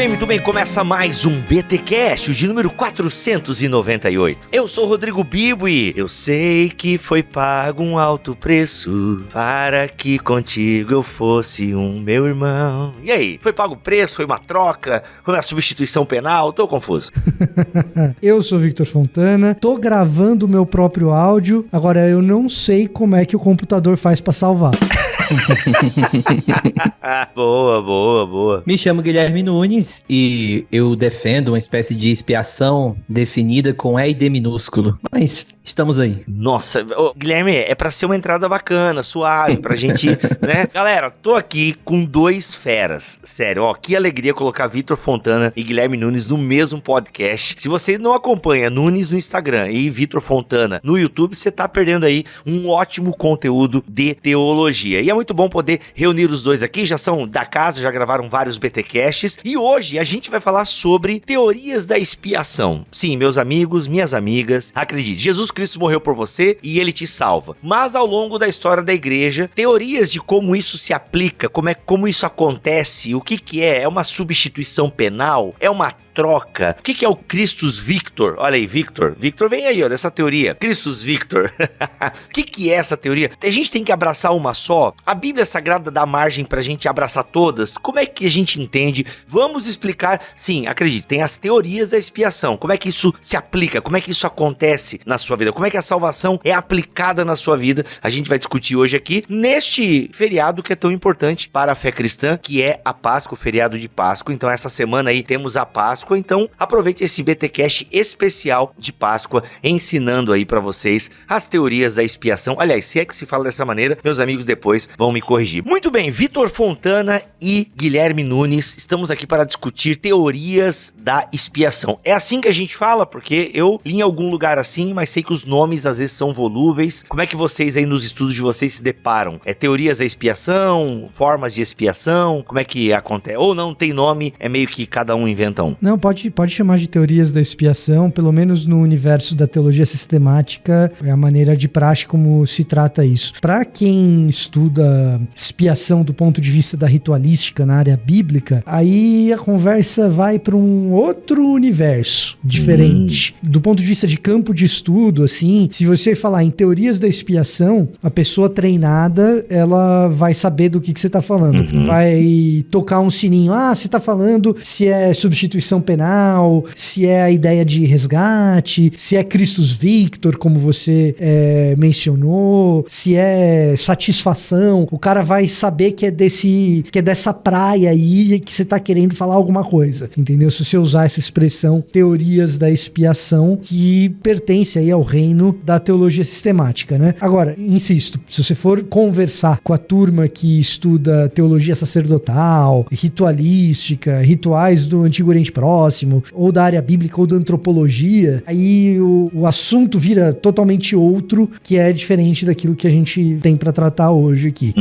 muito bem, começa mais um BTcast, o de número 498. Eu sou o Rodrigo Bibo e eu sei que foi pago um alto preço para que contigo eu fosse um meu irmão. E aí, foi pago o preço, foi uma troca, foi uma substituição penal? Tô confuso. Eu sou o Victor Fontana, tô gravando o meu próprio áudio, agora eu não sei como é que o computador faz pra salvar. Boa. Me chamo Guilherme Nunes e eu defendo uma espécie de expiação definida com E e D minúsculo, mas estamos aí. Nossa, Guilherme, é pra ser uma entrada bacana, suave, pra gente, né? Galera, tô aqui com dois feras, sério, ó, que alegria colocar Victor Fontana e Guilherme Nunes no mesmo podcast. Se você não acompanha Nunes no Instagram e Victor Fontana no YouTube, você tá perdendo aí um ótimo conteúdo de teologia. E é muito bom poder reunir os dois aqui, já são da casa, já gravaram vários BTcasts, e hoje a gente vai falar sobre teorias da expiação. Sim, meus amigos, minhas amigas, acredite, Jesus Cristo morreu por você e ele te salva. Mas ao longo da história da igreja, teorias de como isso se aplica, como isso acontece, o que é? É uma substituição penal? É uma troca? O que é o Christus Victor? Olha aí, Victor vem aí, ó, dessa teoria. Christus Victor. O que é essa teoria? A gente tem que abraçar uma só? A Bíblia Sagrada dá margem pra gente abraçar todas? Como é que a gente entende? Vamos explicar. Sim, acredite, tem as teorias da expiação. Como é que isso se aplica? Como é que isso acontece na sua vida? Como é que a salvação é aplicada na sua vida? A gente vai discutir hoje aqui, neste feriado que é tão importante para a fé cristã, que é a Páscoa, o feriado de Páscoa. Então, essa semana aí temos a Páscoa. Então, aproveite esse BTcast especial de Páscoa, ensinando aí pra vocês as teorias da expiação. Aliás, se é que se fala dessa maneira, meus amigos depois vão me corrigir. Muito bem, Victor Fontana e Guilherme Nunes, estamos aqui para discutir teorias da expiação. É assim que a gente fala? Porque eu li em algum lugar assim, mas sei que os nomes às vezes são volúveis. Como é que vocês aí nos estudos de vocês se deparam? É teorias da expiação? Formas de expiação? Como é que acontece? Ou não tem nome, é meio que cada um inventa um? Não, pode chamar de teorias da expiação, pelo menos no universo da teologia sistemática, é a maneira de praxe como se trata isso. Para quem estuda expiação do ponto de vista da ritualística na área bíblica, aí a conversa vai para um outro universo diferente. Do ponto de vista de campo de estudo, assim, se você falar em teorias da expiação, a pessoa treinada, ela vai saber do que você está falando. Vai tocar um sininho, você está falando se é substituição penal, se é a ideia de resgate, se é Christus Victor, como você mencionou, se é satisfação. O cara vai saber que é dessa praia aí que você tá querendo falar alguma coisa, entendeu? Se você usar essa expressão teorias da expiação, que pertence aí ao reino da teologia sistemática, né? Agora, insisto, se você for conversar com a turma que estuda teologia sacerdotal, ritualística, rituais do Antigo Oriente Próximo, ou da área bíblica, ou da antropologia, aí o assunto vira totalmente outro, que é diferente daquilo que a gente tem pra tratar hoje aqui.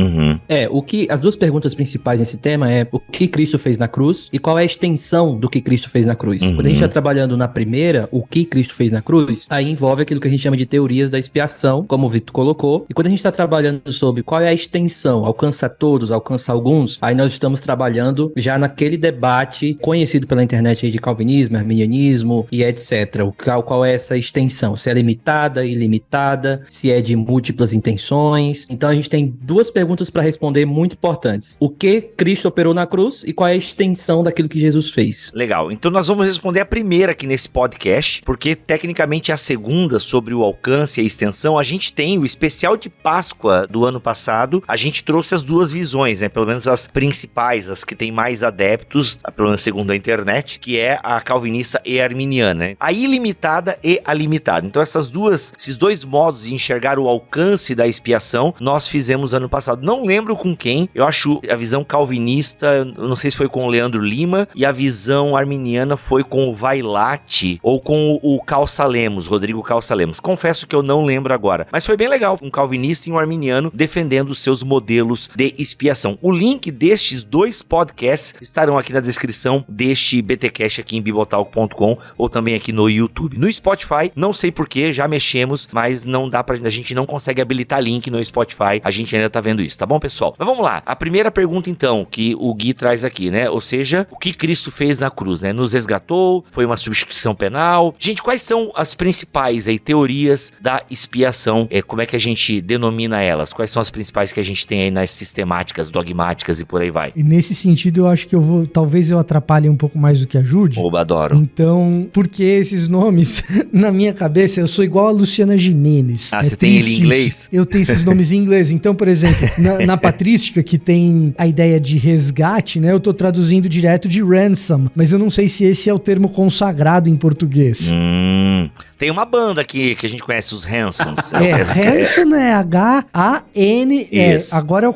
As duas perguntas principais nesse tema é o que Cristo fez na cruz e qual é a extensão do que Cristo fez na cruz. Quando a gente está trabalhando na primeira, o que Cristo fez na cruz, aí envolve aquilo que a gente chama de teorias da expiação, como o Vitor colocou, e quando a gente está trabalhando sobre qual é a extensão, alcança todos, alcança alguns, aí nós estamos trabalhando já naquele debate conhecido pela internet aí de calvinismo, arminianismo e etc. Qual é essa extensão? Se é limitada, ilimitada, se é de múltiplas intenções. Então a gente tem duas perguntas para responder muito importantes. O que Cristo operou na cruz e qual é a extensão daquilo que Jesus fez? Legal, então nós vamos responder a primeira aqui nesse podcast, porque tecnicamente a segunda, sobre o alcance e a extensão, a gente tem o especial de Páscoa do ano passado, a gente trouxe as duas visões, né, pelo menos as principais, as que tem mais adeptos, pelo menos segundo a internet, que é a calvinista e a arminiana, né? A ilimitada e a limitada. Então esses dois modos de enxergar o alcance da expiação, nós fizemos ano passado. Não lembro com quem, eu acho a visão calvinista, eu não sei se foi com o Leandro Lima, e a visão arminiana foi com o Vailate, ou com o Calça Lemos, Rodrigo Calça Lemos. Confesso que eu não lembro agora, mas foi bem legal, um calvinista e um arminiano defendendo os seus modelos de expiação. O link destes dois podcasts estarão aqui na descrição deste BTcast podcast aqui em bibotalk.com ou também aqui no YouTube. No Spotify, não sei porquê, já mexemos, mas não dá pra... A gente não consegue habilitar link no Spotify, a gente ainda tá vendo isso, tá bom, pessoal? Mas vamos lá, a primeira pergunta então, que o Gui traz aqui, né? Ou seja, o que Cristo fez na cruz, né? Nos resgatou, foi uma substituição penal. Gente, quais são as principais aí teorias da expiação? Como é que a gente denomina elas? Quais são as principais que a gente tem aí nas sistemáticas, dogmáticas e por aí vai? E nesse sentido, eu acho que talvez eu atrapalhe um pouco mais do que ajude. Oba, adoro. Então, porque esses nomes, na minha cabeça, eu sou igual a Luciana Gimenez. Você tem ele em inglês? Eu tenho esses nomes em inglês. Então, por exemplo, na patrística, que tem a ideia de resgate, né? Eu tô traduzindo direto de ransom, mas eu não sei se esse é o termo consagrado em português. Tem uma banda aqui que a gente conhece, os Hansons. Hanson é H-A-N... Agora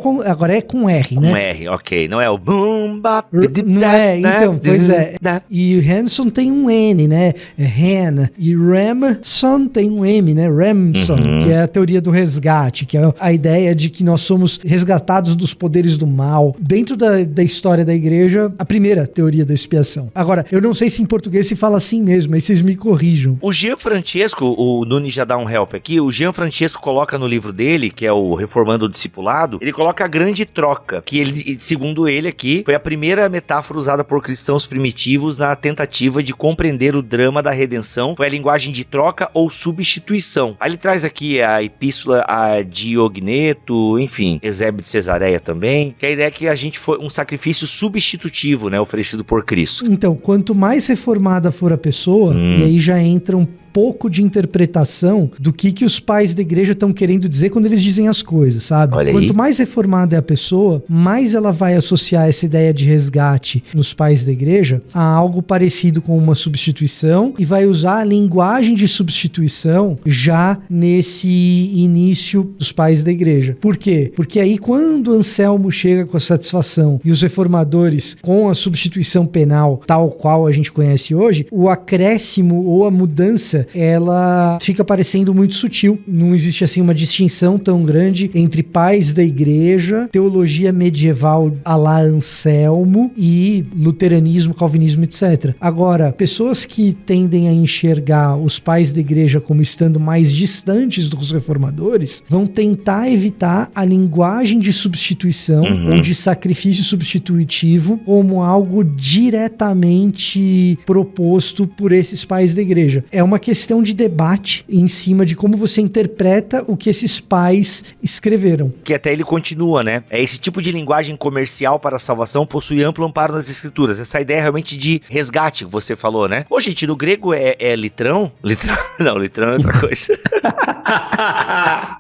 é com R, né? Com R, ok. Não é o boom, bap, não é, então, pois é. E Hanson tem um N, né? É Han. E Ramson tem um M, né? Ramson, que é a teoria do resgate, que é a ideia de que nós somos resgatados dos poderes do mal. Dentro da história da igreja, a primeira teoria da expiação. Agora, eu não sei se em português se fala assim mesmo, aí vocês me corrijam. O Gianfrancesco, o Nunes já dá um help aqui, o Gianfrancesco coloca no livro dele, que é o Reformando o Discipulado, ele coloca a grande troca, que ele, segundo ele aqui, foi a primeira metáfora usada por cristãos primitivos na tentativa de compreender o drama da redenção, foi a linguagem de troca ou substituição. Aí ele traz aqui a epístola a Diogneto, enfim, Eusébio de Cesareia também, que a ideia é que a gente foi um sacrifício substitutivo, né, oferecido por Cristo. Então, quanto mais reformada for a pessoa, e aí já entra um pouco de interpretação do que os pais da igreja estão querendo dizer quando eles dizem as coisas, sabe? Olha aí. Quanto mais reformada é a pessoa, mais ela vai associar essa ideia de resgate nos pais da igreja a algo parecido com uma substituição e vai usar a linguagem de substituição já nesse início dos pais da igreja. Por quê? Porque aí quando Anselmo chega com a satisfação e os reformadores com a substituição penal tal qual a gente conhece hoje, o acréscimo ou a mudança ela fica parecendo muito sutil. Não existe assim uma distinção tão grande entre pais da igreja, teologia medieval à la Anselmo e luteranismo, calvinismo, etc. Agora, pessoas que tendem a enxergar os pais da igreja como estando mais distantes dos reformadores vão tentar evitar a linguagem de substituição ou de sacrifício substitutivo como algo diretamente proposto por esses pais da igreja. É uma questão de debate em cima de como você interpreta o que esses pais escreveram. Que até ele continua, né? Esse tipo de linguagem comercial para a salvação possui amplo amparo nas escrituras. Essa ideia realmente de resgate que você falou, né? Ô, gente, no grego é litrão? Litrão? Não, litrão é outra coisa.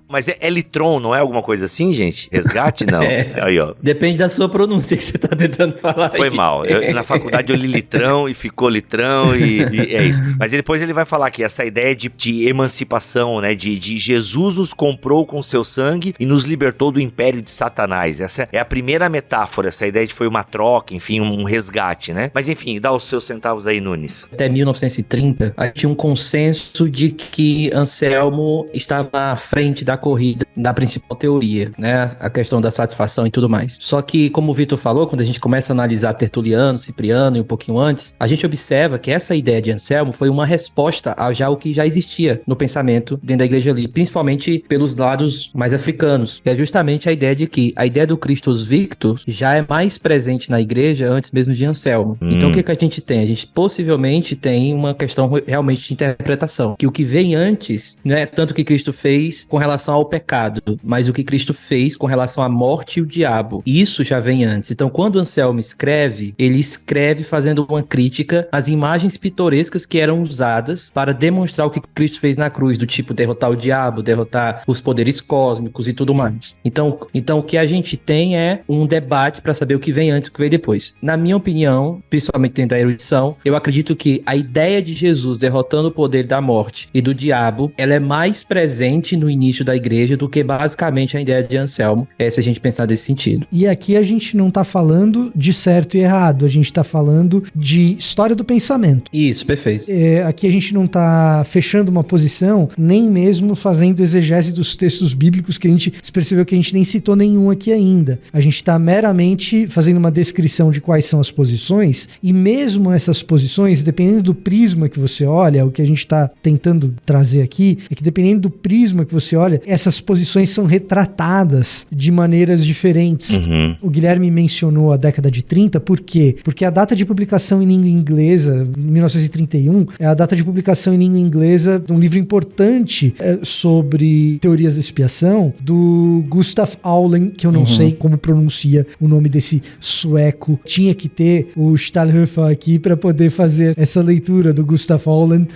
Mas é litron, não é alguma coisa assim, gente? Resgate, não. Aí, ó. Depende da sua pronúncia que você tá tentando falar. Foi mal. Na faculdade eu li litrão e ficou litrão e é isso. Mas depois ele vai falar que essa ideia de emancipação, né? De Jesus nos comprou com seu sangue e nos libertou do império de Satanás. Essa é a primeira metáfora. Essa ideia de foi uma troca, enfim, um resgate, né? Mas enfim, dá os seus centavos aí, Nunes. Até 1930, tinha um consenso de que Anselmo estava à frente da corrida da principal teoria, né? A questão da satisfação e tudo mais. Só que, como o Vitor falou, quando a gente começa a analisar Tertuliano, Cipriano e um pouquinho antes, a gente observa que essa ideia de Anselmo foi uma resposta a já o que já existia no pensamento dentro da igreja ali, principalmente pelos lados mais africanos, que é justamente a ideia de que a ideia do Christus Victus já é mais presente na igreja antes mesmo de Anselmo. Então o que a gente tem? A gente possivelmente tem uma questão realmente de interpretação, que o que vem antes não é tanto o que Cristo fez com relação ao pecado, mas o que Cristo fez com relação à morte e o diabo. Isso já vem antes. Então quando Anselmo escreve, ele escreve fazendo uma crítica às imagens pitorescas que eram usadas para demonstrar o que Cristo fez na cruz, do tipo derrotar o diabo, derrotar os poderes cósmicos e tudo mais. Então o que a gente tem é um debate para saber o que vem antes e o que vem depois. Na minha opinião, principalmente dentro da erudição, eu acredito que a ideia de Jesus derrotando o poder da morte e do diabo, ela é mais presente no início da igreja do que basicamente a ideia de Anselmo, se a gente pensar desse sentido. E aqui a gente não tá falando de certo e errado, a gente tá falando de história do pensamento. Isso, perfeito. Aqui a gente não tá tá fechando uma posição, nem mesmo fazendo exegese dos textos bíblicos, que a gente percebeu que a gente nem citou nenhum aqui ainda. A gente tá meramente fazendo uma descrição de quais são as posições, e mesmo essas posições, dependendo do prisma que você olha, o que a gente tá tentando trazer aqui, é que dependendo do prisma que você olha, essas posições são retratadas de maneiras diferentes. O Guilherme mencionou a década de 30, por quê? Porque a data de publicação em língua inglesa, 1931, é a data de publicação em língua inglesa de um livro importante sobre teorias da expiação, do Gustav Aulen, que eu não sei como pronuncia o nome desse sueco. Tinha que ter o Stahlhofer aqui para poder fazer essa leitura do Gustav Aulen,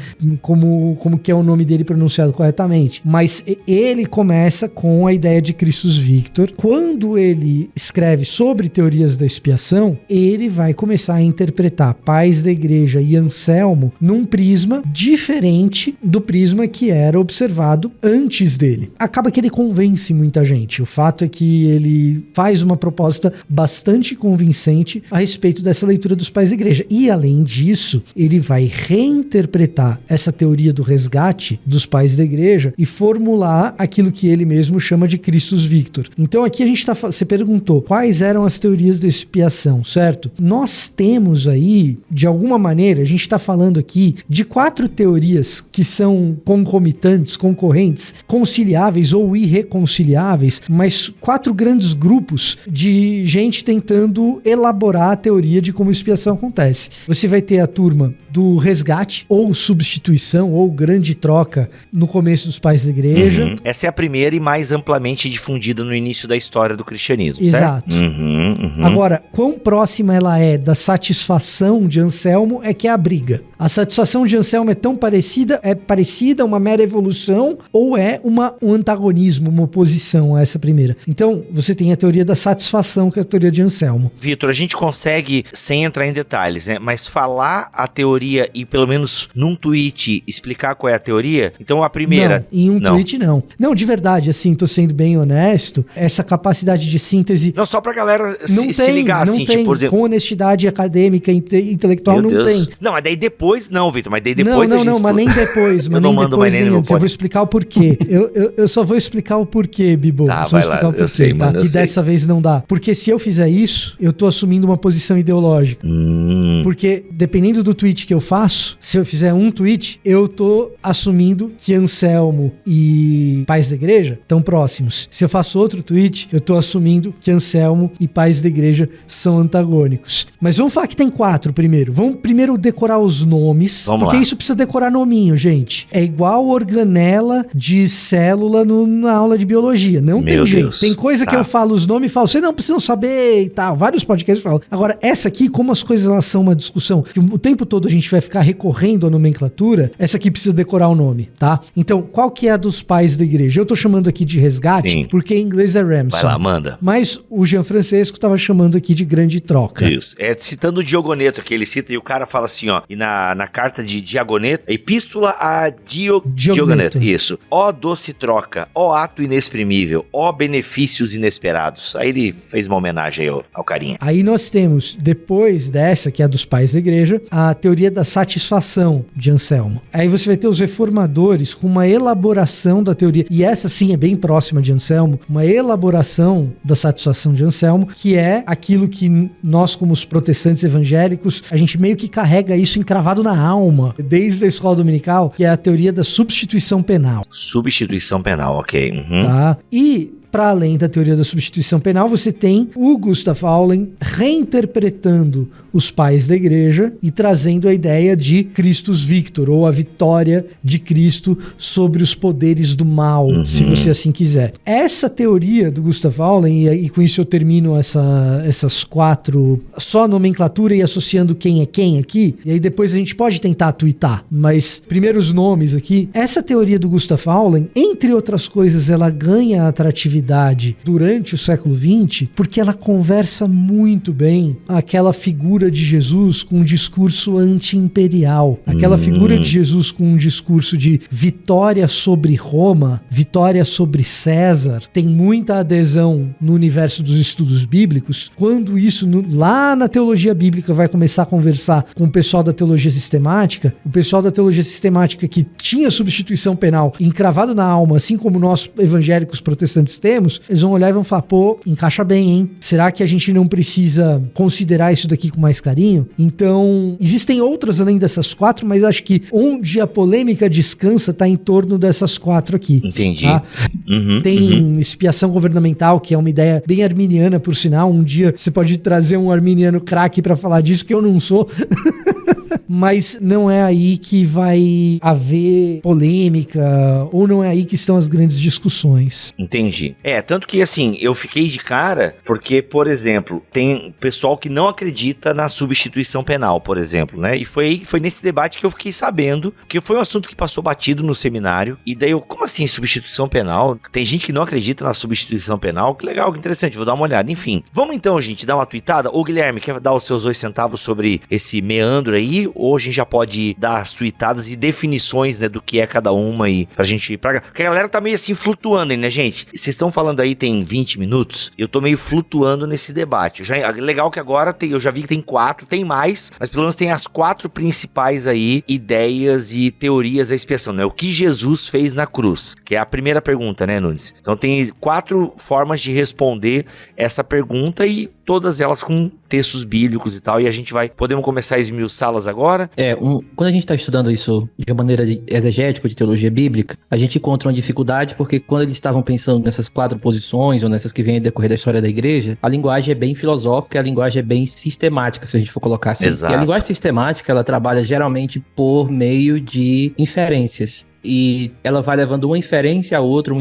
como que é o nome dele pronunciado corretamente. Mas ele começa com a ideia de Christus Victor. Quando ele escreve sobre teorias da expiação, ele vai começar a interpretar pais da igreja e Anselmo num prisma diferente do prisma que era observado antes dele. Acaba que ele convence muita gente. O fato é que ele faz uma proposta bastante convincente a respeito dessa leitura dos pais da igreja. E, além disso, ele vai reinterpretar essa teoria do resgate dos pais da igreja e formular aquilo que ele mesmo chama de Christus Victor. Então, aqui a gente você perguntou quais eram as teorias da expiação, certo? Nós temos aí, de alguma maneira, a gente está falando aqui de 4 teorias que são concomitantes, concorrentes, conciliáveis ou irreconciliáveis, mas 4 grandes grupos de gente tentando elaborar a teoria de como expiação acontece. Você vai ter a turma do resgate, ou substituição, ou grande troca no começo dos pais da igreja. Essa é a primeira e mais amplamente difundida no início da história do cristianismo, exato. Certo? Agora, quão próxima ela é da satisfação de Anselmo é que é a briga. A satisfação de Anselmo é tão parecida, uma mera evolução, ou é um antagonismo, uma oposição a essa primeira? Então, você tem a teoria da satisfação, que é a teoria de Anselmo. Vitor, a gente consegue, sem entrar em detalhes, né, mas falar a teoria e pelo menos num tweet explicar qual é a teoria? Então, a primeira... Não, em um tweet não. Não, de verdade, assim, tô sendo bem honesto, essa capacidade de síntese... Não, só pra galera se ligar, assim, tem. tipo, por exemplo... Com honestidade acadêmica, intelectual, Meu não Deus. tem. Não, mas daí depois não, Vitor, mas daí depois Não, mas nem depois. Eu não mando mais nem no meu antes. Eu vou explicar o porquê. Eu só vou explicar o porquê, Bibo. Tá, só vou explicar o porquê, eu sei, mano, que dessa vez não dá. Porque se eu fizer isso, eu tô assumindo uma posição ideológica. Porque dependendo do tweet que eu faço, se eu fizer um tweet, eu tô assumindo que Anselmo e pais da igreja estão próximos. Se eu faço outro tweet, eu tô assumindo que Anselmo e pais da igreja são antagônicos. Mas vamos falar que tem 4 primeiro. Vamos primeiro decorar os nomes. Porque isso precisa decorar nominho, gente. É igual organela de célula na aula de biologia. Não tem jeito. Tem coisa que eu falo os nomes e falo, vocês não precisam saber e tal. Vários podcasts falam. Agora, essa aqui, como as coisas elas são uma discussão que o tempo todo a gente vai ficar recorrendo à nomenclatura, essa aqui precisa decorar o nome, tá? Então, qual que é a dos pais da igreja? Eu tô chamando aqui de resgate, porque em inglês é ransom. Vai lá, manda. Mas o Jean Francesco tava chamando aqui de grande troca. Isso. Citando o Diogoneto, que ele cita, e o cara fala assim, ó, e na carta de Diagoneto, Epístola a Diogoneto. Isso. Ó doce troca, ó ato inexprimível, ó benefícios inesperados. Aí ele fez uma homenagem aí ao carinha. Aí nós temos, depois dessa, que é a dos pais da igreja, a teoria da satisfação de Anselmo. Aí você vai ter os reformadores com uma elaboração da teoria, e essa sim é bem próxima de Anselmo, uma elaboração da satisfação de Anselmo, que é aquilo que nós, como os protestantes evangélicos, a gente meio que carrega isso encravado na alma, desde a escola dominical, que é a teoria da substituição penal. Substituição penal, ok. Tá? E para além da teoria da substituição penal, você tem o Gustav Aulen reinterpretando os pais da igreja e trazendo a ideia de Christus Victor, ou a vitória de Cristo sobre os poderes do mal, se você assim quiser. Essa teoria do Gustav Aulen, e com isso eu termino essas 4, só nomenclatura e associando quem é quem aqui, e aí depois a gente pode tentar tuitar, mas primeiro os nomes aqui. Essa teoria do Gustav Aulen, entre outras coisas, ela ganha atratividade longevidade durante o século XX, porque ela conversa muito bem aquela figura de Jesus com um discurso anti-imperial, aquela figura de Jesus com um discurso de vitória sobre Roma, vitória sobre César, tem muita adesão no universo dos estudos bíblicos. Quando isso, lá na teologia bíblica, vai começar a conversar com o pessoal da teologia sistemática, o pessoal da teologia sistemática que tinha substituição penal encravado na alma, assim como nós evangélicos protestantes temos, eles vão olhar e vão falar, pô, encaixa bem, hein? Será que a gente não precisa considerar isso daqui com mais carinho? Então, existem outras além dessas 4, mas acho que onde a polêmica descansa tá em torno dessas 4 aqui. Entendi. Tá? Tem expiação governamental, que é uma ideia bem arminiana, por sinal. Um dia você pode trazer um arminiano craque pra falar disso, que eu não sou. Mas não é aí que vai haver polêmica, ou não é aí que estão as grandes discussões. Entendi. Tanto que assim, eu fiquei de cara, porque, por exemplo, tem pessoal que não acredita na substituição penal, por exemplo, né? E foi nesse debate que eu fiquei sabendo, que foi um assunto que passou batido no seminário, e daí eu, como assim substituição penal? Tem gente que não acredita na substituição penal? Que legal, que interessante, vou dar uma olhada. Enfim, vamos então, gente, dar uma tweetada? Ô, Guilherme, quer dar os seus 2 centavos sobre esse meandro aí? Ou a gente já pode dar as tweetadas e definições, né, do que é cada uma aí, pra gente... Porque a galera tá meio assim flutuando aí, né, gente? Vocês estão falando aí tem 20 minutos, eu tô meio flutuando nesse debate. Legal que agora eu já vi que tem 4, tem mais, mas pelo menos tem as 4 principais aí, ideias e teorias da expiação, né? O que Jesus fez na cruz, que é a primeira pergunta, né, Nunes? Então tem 4 formas de responder essa pergunta e todas elas com textos bíblicos e tal, e a gente podemos começar a esmiuçá-las agora? Quando a gente está estudando isso de maneira exegética, de teologia bíblica, a gente encontra uma dificuldade, porque quando eles estavam pensando nessas 4 posições, ou nessas que vêm a decorrer da história da igreja, a linguagem é bem filosófica, a linguagem é bem sistemática, se a gente for colocar assim. Exato. E a linguagem sistemática, ela trabalha geralmente por meio de inferências. E ela vai levando uma inferência a outra,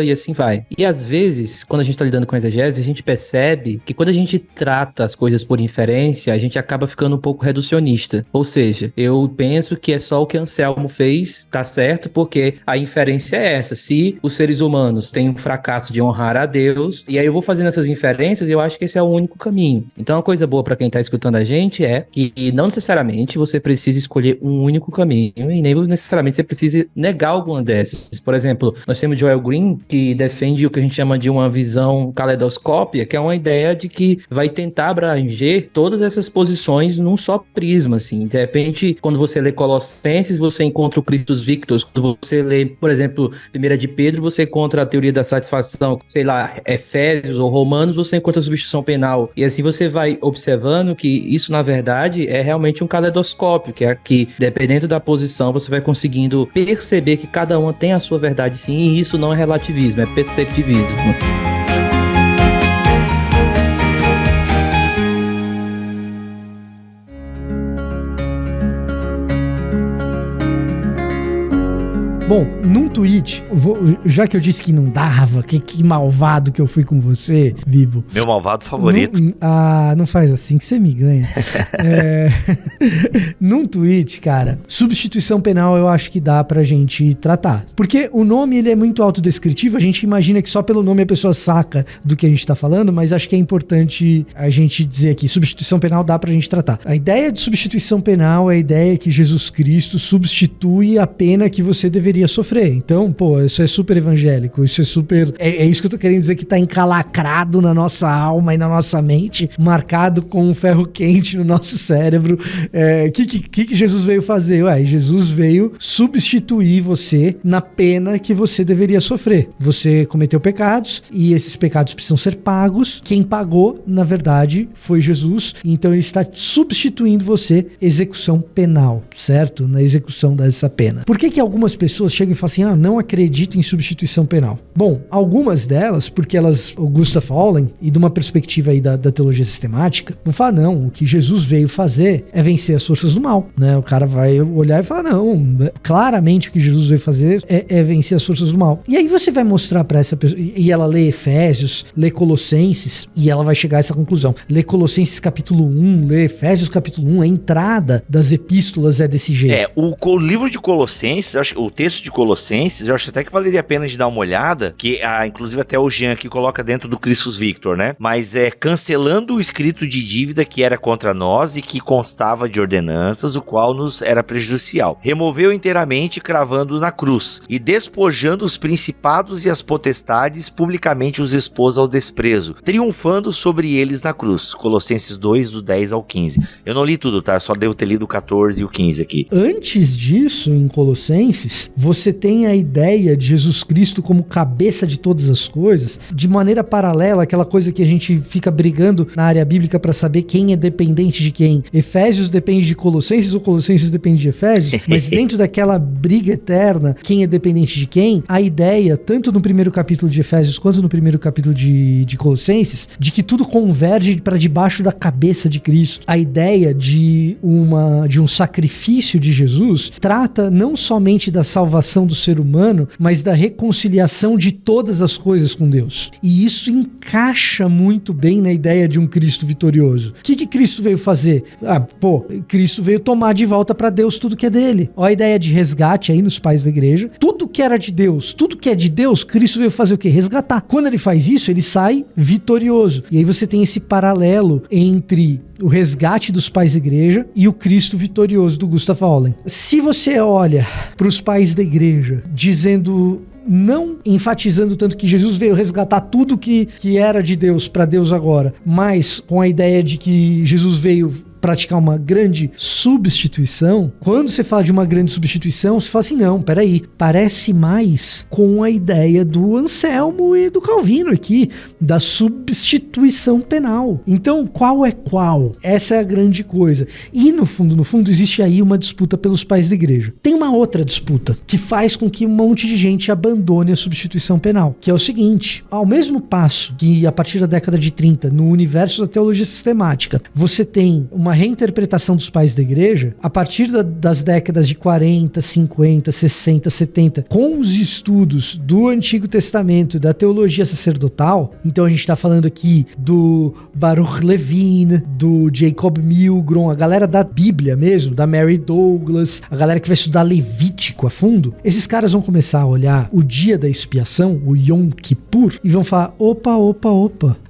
e assim vai. E às vezes, quando a gente está lidando com exegese, a gente percebe que quando a gente trata as coisas por inferência, a gente acaba ficando um pouco reducionista. Ou seja, eu penso que é só o que Anselmo fez, tá certo, porque a inferência é essa. Se os seres humanos têm um fracasso de honrar a Deus, e aí eu vou fazendo essas inferências, e eu acho que esse é o único caminho. Então, uma coisa boa para quem tá escutando a gente é que não necessariamente você precisa escolher um único caminho, e nem necessariamente você precisa negar alguma dessas. Por exemplo, nós temos Joel Green, que defende o que a gente chama de uma visão caleidoscópia, que é uma ideia de que vai tentar abranger todas essas posições num só prisma, assim. De repente, quando você lê Colossenses, você encontra o Christus Victus. Quando você lê, por exemplo, 1 de Pedro, você encontra a teoria da satisfação. Sei lá, Efésios ou Romanos, você encontra a substituição penal. E assim você vai observando que isso, na verdade, é realmente um caleidoscópio, que é que, dependendo da posição, você vai conseguindo perceber que cada uma tem a sua verdade, sim, e isso não é relativismo, é perspectivismo. Bom, num tweet, já que eu disse que não dava, que malvado que eu fui com você, Bibo. Meu malvado favorito. Não faz assim que você me ganha. Num tweet, cara, substituição penal eu acho que dá pra gente tratar. Porque o nome, ele é muito autodescritivo, a gente imagina que só pelo nome a pessoa saca do que a gente tá falando, mas acho que é importante a gente dizer aqui, substituição penal dá pra gente tratar. A ideia de substituição penal é a ideia que Jesus Cristo substitui a pena que você deveria sofrer. Então, pô, isso é super evangélico, isso é super... É isso que eu tô querendo dizer, que tá encalacrado na nossa alma e na nossa mente, marcado com um ferro quente no nosso cérebro. Que Jesus veio fazer? Jesus veio substituir você na pena que você deveria sofrer. Você cometeu pecados e esses pecados precisam ser pagos. Quem pagou, na verdade, foi Jesus. Então ele está substituindo você, execução penal, certo? Na execução dessa pena. Por que algumas pessoas chegam e falam assim, não acredito em substituição penal? Bom, algumas delas, porque elas, o Gustav Hollen, e de uma perspectiva aí da teologia sistemática, vão falar, não, o que Jesus veio fazer é vencer as forças do mal, né? O cara vai olhar e falar, não, claramente o que Jesus veio fazer é vencer as forças do mal. E aí você vai mostrar pra essa pessoa, e ela lê Efésios, lê Colossenses, e ela vai chegar a essa conclusão. Lê Colossenses capítulo 1, lê Efésios capítulo 1, a entrada das epístolas é desse jeito. O livro de Colossenses, acho que o texto texto de Colossenses, eu acho até que valeria a pena de dar uma olhada, que inclusive até o Jean aqui coloca dentro do Christus Victor, né? Mas cancelando o escrito de dívida que era contra nós e que constava de ordenanças, o qual nos era prejudicial. Removeu inteiramente, cravando na cruz, e despojando os principados e as potestades, publicamente os expôs ao desprezo, triunfando sobre eles na cruz. Colossenses 2, do 10 ao 15. Eu não li tudo, tá? Eu só devo ter lido o 14 e o 15 aqui. Antes disso, em Colossenses, você tem a ideia de Jesus Cristo como cabeça de todas as coisas, de maneira paralela, aquela coisa que a gente fica brigando na área bíblica para saber quem é dependente de quem. Efésios depende de Colossenses ou Colossenses depende de Efésios, mas dentro daquela briga eterna, quem é dependente de quem, a ideia, tanto no primeiro capítulo de Efésios quanto no primeiro capítulo de Colossenses, de que tudo converge para debaixo da cabeça de Cristo. A ideia de um sacrifício de Jesus trata não somente da salvação do ser humano, mas da reconciliação de todas as coisas com Deus. E isso encaixa muito bem na ideia de um Cristo vitorioso. O que Cristo veio fazer? Cristo veio tomar de volta para Deus tudo que é dele. Olha a ideia de resgate aí nos pais da igreja. Tudo que era de Deus, tudo que é de Deus, Cristo veio fazer o quê? Resgatar. Quando ele faz isso, ele sai vitorioso. E aí você tem esse paralelo entre o resgate dos pais da igreja e o Cristo vitorioso do Gustav Hollen. Se você olha para os pais da igreja dizendo, não enfatizando tanto que Jesus veio resgatar tudo que era de Deus para Deus agora, mas com a ideia de que Jesus veio praticar uma grande substituição, quando você fala de uma grande substituição, você fala assim, não, peraí, parece mais com a ideia do Anselmo e do Calvino aqui, da substituição penal. Então, qual é qual? Essa é a grande coisa. E no fundo, existe aí uma disputa pelos pais da igreja. Tem uma outra disputa que faz com que um monte de gente abandone a substituição penal, que é o seguinte, ao mesmo passo que a partir da década de 30, no universo da teologia sistemática, você tem uma reinterpretação dos pais da igreja, a partir das décadas de 40, 50, 60, 70, com os estudos do Antigo Testamento e da teologia sacerdotal. Então a gente está falando aqui do Baruch Levine, do Jacob Milgrom, a galera da Bíblia mesmo, da Mary Douglas, a galera que vai estudar Levítico a fundo. Esses caras vão começar a olhar o dia da expiação, o Yom Kippur, e vão falar, opa,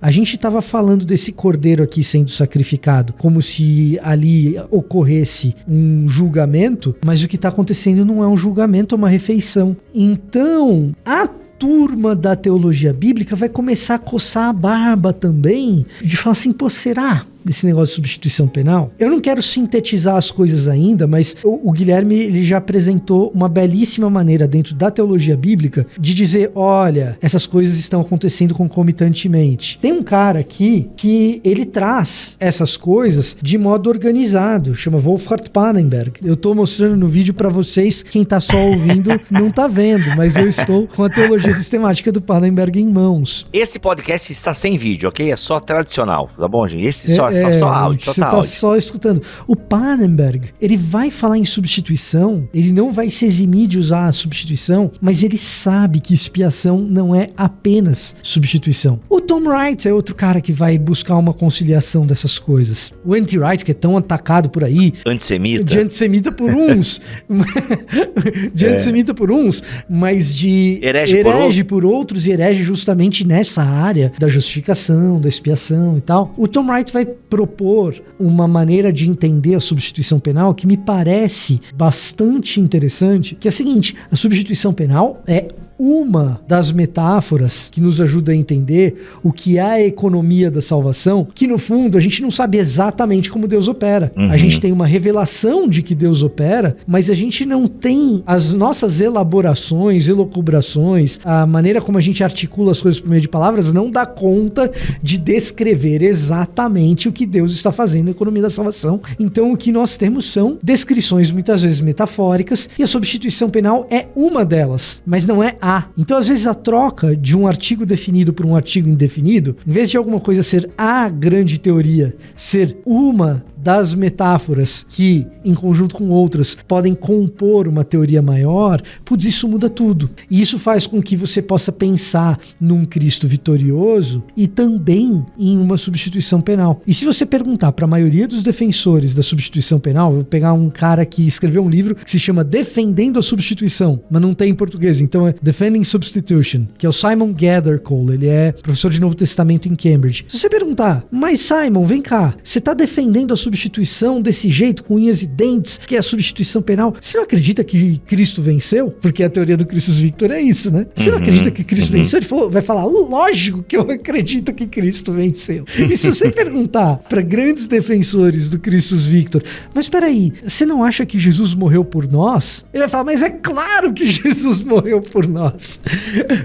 a gente estava falando desse cordeiro aqui sendo sacrificado, como se ali ocorresse um julgamento, mas o que está acontecendo não é um julgamento, é uma refeição. Então, a turma da teologia bíblica vai começar a coçar a barba também, de falar assim, será? Desse negócio de substituição penal. Eu não quero sintetizar as coisas ainda, mas o Guilherme ele já apresentou uma belíssima maneira dentro da teologia bíblica de dizer, olha, essas coisas estão acontecendo concomitantemente. Tem um cara aqui que ele traz essas coisas de modo organizado, chama Wolfhard Pannenberg. Eu tô mostrando no vídeo para vocês, quem tá só ouvindo não tá vendo, mas eu estou com a teologia sistemática do Pannenberg em mãos. Esse podcast está sem vídeo, ok? É só tradicional, tá bom, gente? Esse só áudio, você tá só escutando. O Pannenberg, ele vai falar em substituição, ele não vai se eximir de usar a substituição, mas ele sabe que expiação não é apenas substituição. O Tom Wright é outro cara que vai buscar uma conciliação dessas coisas. O Anti-Wright, que é tão atacado por aí, de antissemita por uns, mas de herege por outros, e herege justamente nessa área da justificação, da expiação e tal. O Tom Wright vai propor uma maneira de entender a substituição penal que me parece bastante interessante, que é a seguinte: a substituição penal é uma das metáforas que nos ajuda a entender o que é a economia da salvação, que no fundo a gente não sabe exatamente como Deus opera. A gente tem uma revelação de que Deus opera, mas a gente não tem as nossas elaborações, elucubrações, a maneira como a gente articula as coisas por meio de palavras não dá conta de descrever exatamente o que Deus está fazendo na economia da salvação. Então o que nós temos são descrições muitas vezes metafóricas, e a substituição penal é uma delas, mas não é a. Então, às vezes, a troca de um artigo definido por um artigo indefinido, em vez de alguma coisa ser a grande teoria, ser uma das metáforas que, em conjunto com outras, podem compor uma teoria maior, putz, isso muda tudo. E isso faz com que você possa pensar num Cristo vitorioso e também em uma substituição penal. E se você perguntar para a maioria dos defensores da substituição penal, eu vou pegar um cara que escreveu um livro que se chama Defendendo a Substituição, mas não tem em português, então é Defending Substitution, que é o Simon Gathercole, ele é professor de Novo Testamento em Cambridge. Se você perguntar, mas Simon, vem cá, você tá defendendo a substituição desse jeito, com unhas e dentes, que é a substituição penal, você não acredita que Cristo venceu? Porque a teoria do Christus Victor é isso, né? Você não acredita que Cristo venceu? Ele vai falar, lógico que eu acredito que Cristo venceu. E se você perguntar para grandes defensores do Christus Victor, mas peraí, você não acha que Jesus morreu por nós? Ele vai falar, mas é claro que Jesus morreu por nós.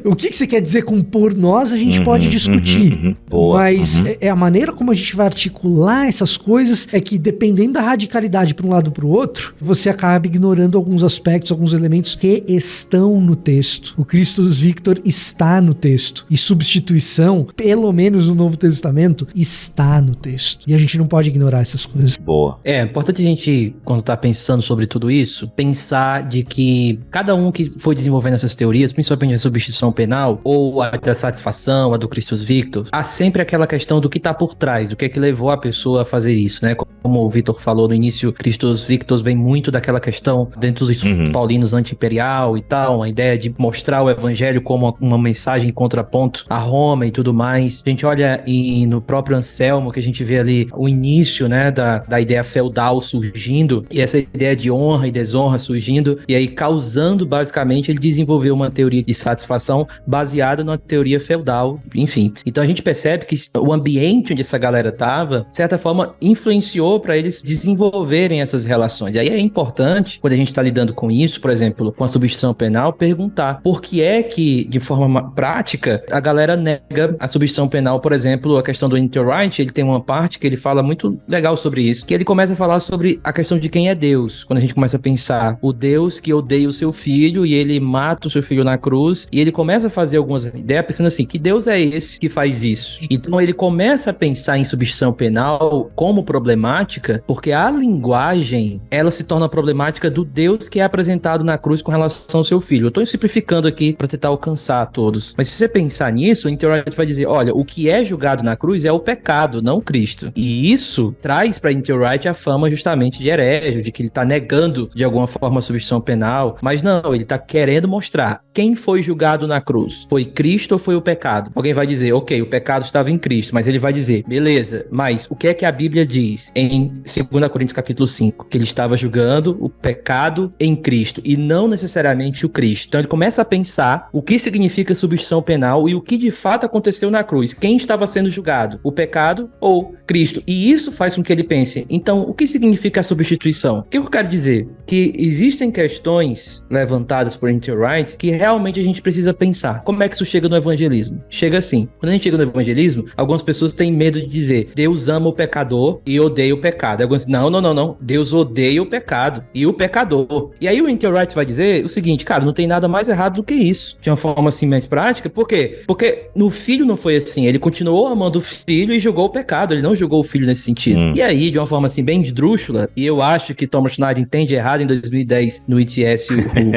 O que você quer dizer com por nós, a gente pode discutir. Mas é a maneira como a gente vai articular essas coisas é que, dependendo da radicalidade para um lado ou para o outro, você acaba ignorando alguns aspectos, alguns elementos que estão no texto. O Christus Victor está no texto. E substituição, pelo menos no Novo Testamento, está no texto. E a gente não pode ignorar essas coisas. Boa. É importante a gente, quando tá pensando sobre tudo isso, pensar de que cada um que foi desenvolvendo essas teorias, principalmente a substituição penal, ou a da satisfação, a do Christus Victor, há sempre aquela questão do que tá por trás, do que é que levou a pessoa a fazer isso, né? Como o Vitor falou no início, Christus Victor vem muito daquela questão dentro dos paulinos anti-imperial e tal, a ideia de mostrar o evangelho como uma mensagem em contraponto a Roma e tudo mais. A gente olha no próprio Anselmo, que a gente vê ali o início, né, da ideia feudal surgindo, e essa ideia de honra e desonra surgindo, e aí causando, basicamente, ele desenvolveu uma teoria de satisfação baseada numa teoria feudal, enfim. Então a gente percebe que o ambiente onde essa galera tava, de certa forma, influenciou para eles desenvolverem essas relações. E aí é importante, quando a gente está lidando com isso, por exemplo, com a substituição penal, perguntar por que é que, de forma prática, a galera nega a substituição penal. Por exemplo, a questão do N.T. Wright, ele tem uma parte que ele fala muito legal sobre isso, que ele começa a falar sobre a questão de quem é Deus. Quando a gente começa a pensar, o Deus que odeia o seu filho e ele mata o seu filho na cruz, e ele começa a fazer algumas ideias pensando assim, que Deus é esse que faz isso? Então ele começa a pensar em substituição penal como problemática, porque a linguagem, ela se torna problemática do Deus que é apresentado na cruz com relação ao seu filho. Eu estou simplificando aqui para tentar alcançar a todos. Mas se você pensar nisso, o N.T. Wright vai dizer, olha, o que é julgado na cruz é o pecado, não Cristo. E isso traz para N.T. Wright a fama justamente de herege, de que ele está negando de alguma forma a substituição penal, mas não, ele está querendo mostrar quem foi julgado na cruz. Foi Cristo ou foi o pecado? Alguém vai dizer, ok, o pecado estava em Cristo, mas ele vai dizer, beleza, mas o que é que a Bíblia diz em 2 Coríntios capítulo 5? Que ele estava julgando o pecado em Cristo e não necessariamente o Cristo. Então ele começa a pensar o que significa substituição penal e o que de fato aconteceu na cruz. Quem estava sendo julgado? O pecado ou Cristo? E isso faz com que ele pense, então, o que significa a substituição? O que eu quero dizer? Que existem questões levantadas por N.T. Wright que realmente a gente precisa pensar. Como é que isso chega no evangelismo? Chega assim. Quando a gente chega no evangelismo, algumas pessoas têm medo de dizer, Deus ama o pecador e odeia o pecado. Alguns dizem, não. Deus odeia o pecado e o pecador. E aí o N.T. Wright vai dizer o seguinte, cara, não tem nada mais errado do que isso. De uma forma assim mais prática. Por quê? Porque no filho não foi assim. Ele continuou amando o filho e julgou o pecado. Ele não julgou o filho nesse sentido. E aí, de uma forma assim bem esdrúxula, e eu acho que Thomas Schneider entende errado em 2010 no ITS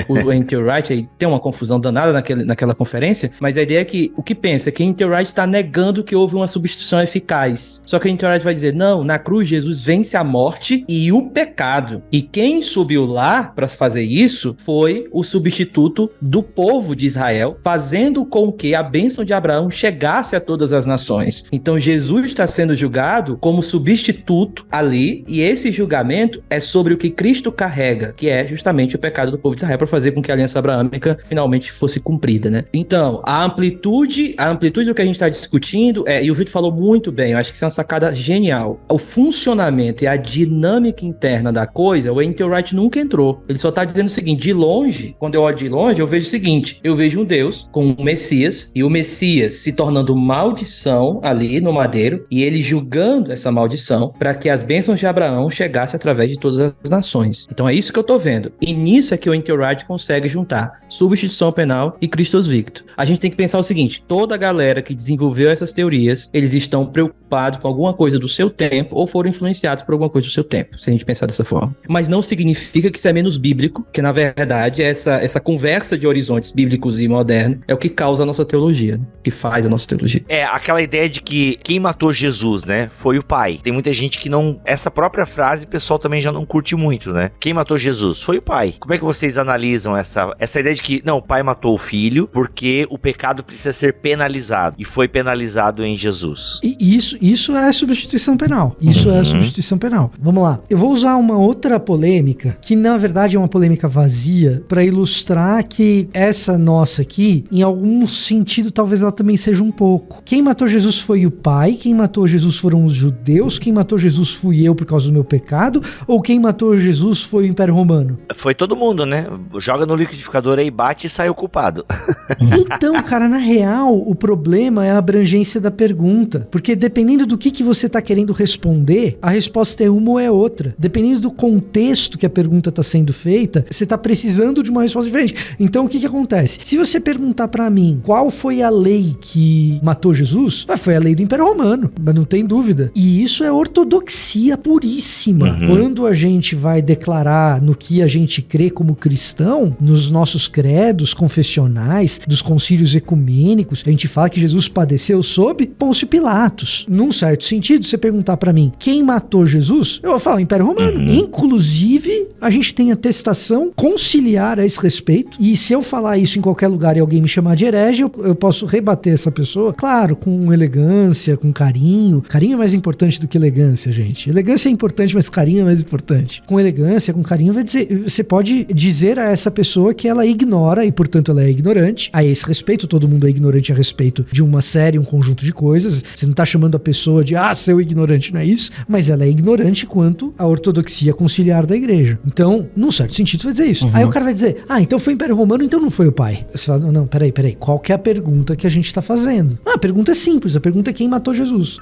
o N.T. Wright, aí tem uma confusão danada naquela conferência, mas a ideia é que o que pensa é que N.T. Wright está negando que houve uma substituição eficaz. Só que N.T. Wright vai dizer, não, na cruz Jesus vence a morte e o pecado. E quem subiu lá para fazer isso foi o substituto do povo de Israel, fazendo com que a bênção de Abraão chegasse a todas as nações. Então Jesus está sendo julgado como substituto ali, e esse julgamento é sobre o que Cristo carrega, que é justamente o pecado do povo de Israel, para fazer com que a aliança abraâmica finalmente fosse cumprida, né? Então, a amplitude do que a gente está discutindo e o Vitor falou muito bem, eu acho que isso é uma sacada genial. O funcionamento e a dinâmica interna da coisa, o N.T. Wright nunca entrou. Ele só está dizendo o seguinte, de longe, quando eu olho de longe, eu vejo o seguinte, eu vejo um Deus com um Messias, e o Messias se tornando maldição ali no madeiro, e ele julgando essa maldição para que as bênçãos de Abraão chegassem através de todas as nações. Então é isso que eu tô vendo. E nisso é que o N.T. Wright consegue juntar substituição penal e Christus Victor. A gente tem que pensar o seguinte, toda a galera que desenvolveu essas teorias, eles estão preocupados preocupados com alguma coisa do seu tempo ou foram influenciados por alguma coisa do seu tempo, se a gente pensar dessa forma. Mas não significa que isso é menos bíblico, que na verdade essa conversa de horizontes bíblicos e modernos é o que causa a nossa teologia, que faz a nossa teologia. É, aquela ideia de que quem matou Jesus, né, foi o pai. Tem muita gente que não... Essa própria frase o pessoal também já não curte muito, né? Quem matou Jesus? Foi o pai. Como é que vocês analisam essa ideia de que, não, o pai matou o filho porque o pecado precisa ser penalizado, e foi penalizado em Jesus? E isso é substituição penal. Isso é substituição penal. Vamos lá. Eu vou usar uma outra polêmica, que na verdade é uma polêmica vazia, para ilustrar que essa nossa aqui, em algum sentido, talvez ela também seja um pouco. Quem matou Jesus foi o pai, quem matou Jesus foram os judeus, quem matou Jesus fui eu por causa do meu pecado, ou quem matou Jesus foi o Império Romano? Foi todo mundo, né? Joga no liquidificador aí, bate e sai o culpado. Então, cara, na real, o problema é a abrangência da pergunta, porque dependendo do que você tá querendo responder, a resposta é uma ou é outra. Dependendo do contexto que a pergunta tá sendo feita, você tá precisando de uma resposta diferente. Então, o que acontece? Se você perguntar pra mim qual foi a lei que matou Jesus, foi a lei do Império Romano, mas não tem dúvida. E isso é ortodoxia puríssima. Quando a gente vai declarar no que a gente crê como cristão, nos nossos credos confessionais, dos concílios ecumênicos, a gente fala que Jesus padeceu sob Pôncio Pilatos. Num certo sentido, você perguntar pra mim quem matou Jesus, eu vou falar Império Romano. Inclusive, a gente tem atestação conciliar a esse respeito, e se eu falar isso em qualquer lugar e alguém me chamar de herege, eu posso rebater essa pessoa, claro, com elegância, com carinho. Carinho é mais importante do que elegância, gente. Elegância é importante, mas carinho é mais importante. Com elegância, com carinho, você pode dizer a essa pessoa que ela ignora e, portanto, ela é ignorante. A esse respeito, todo mundo é ignorante a respeito de uma série, um conjunto de coisas. Você não tá chamando a pessoa de, seu ignorante, não é isso? Mas ela é ignorante quanto à ortodoxia conciliar da igreja. Então, num certo sentido, você vai dizer isso. Aí o cara vai dizer, então foi o Império Romano, então não foi o pai. Você fala, não, peraí. Qual que é a pergunta que a gente tá fazendo? A pergunta é simples. A pergunta é quem matou Jesus.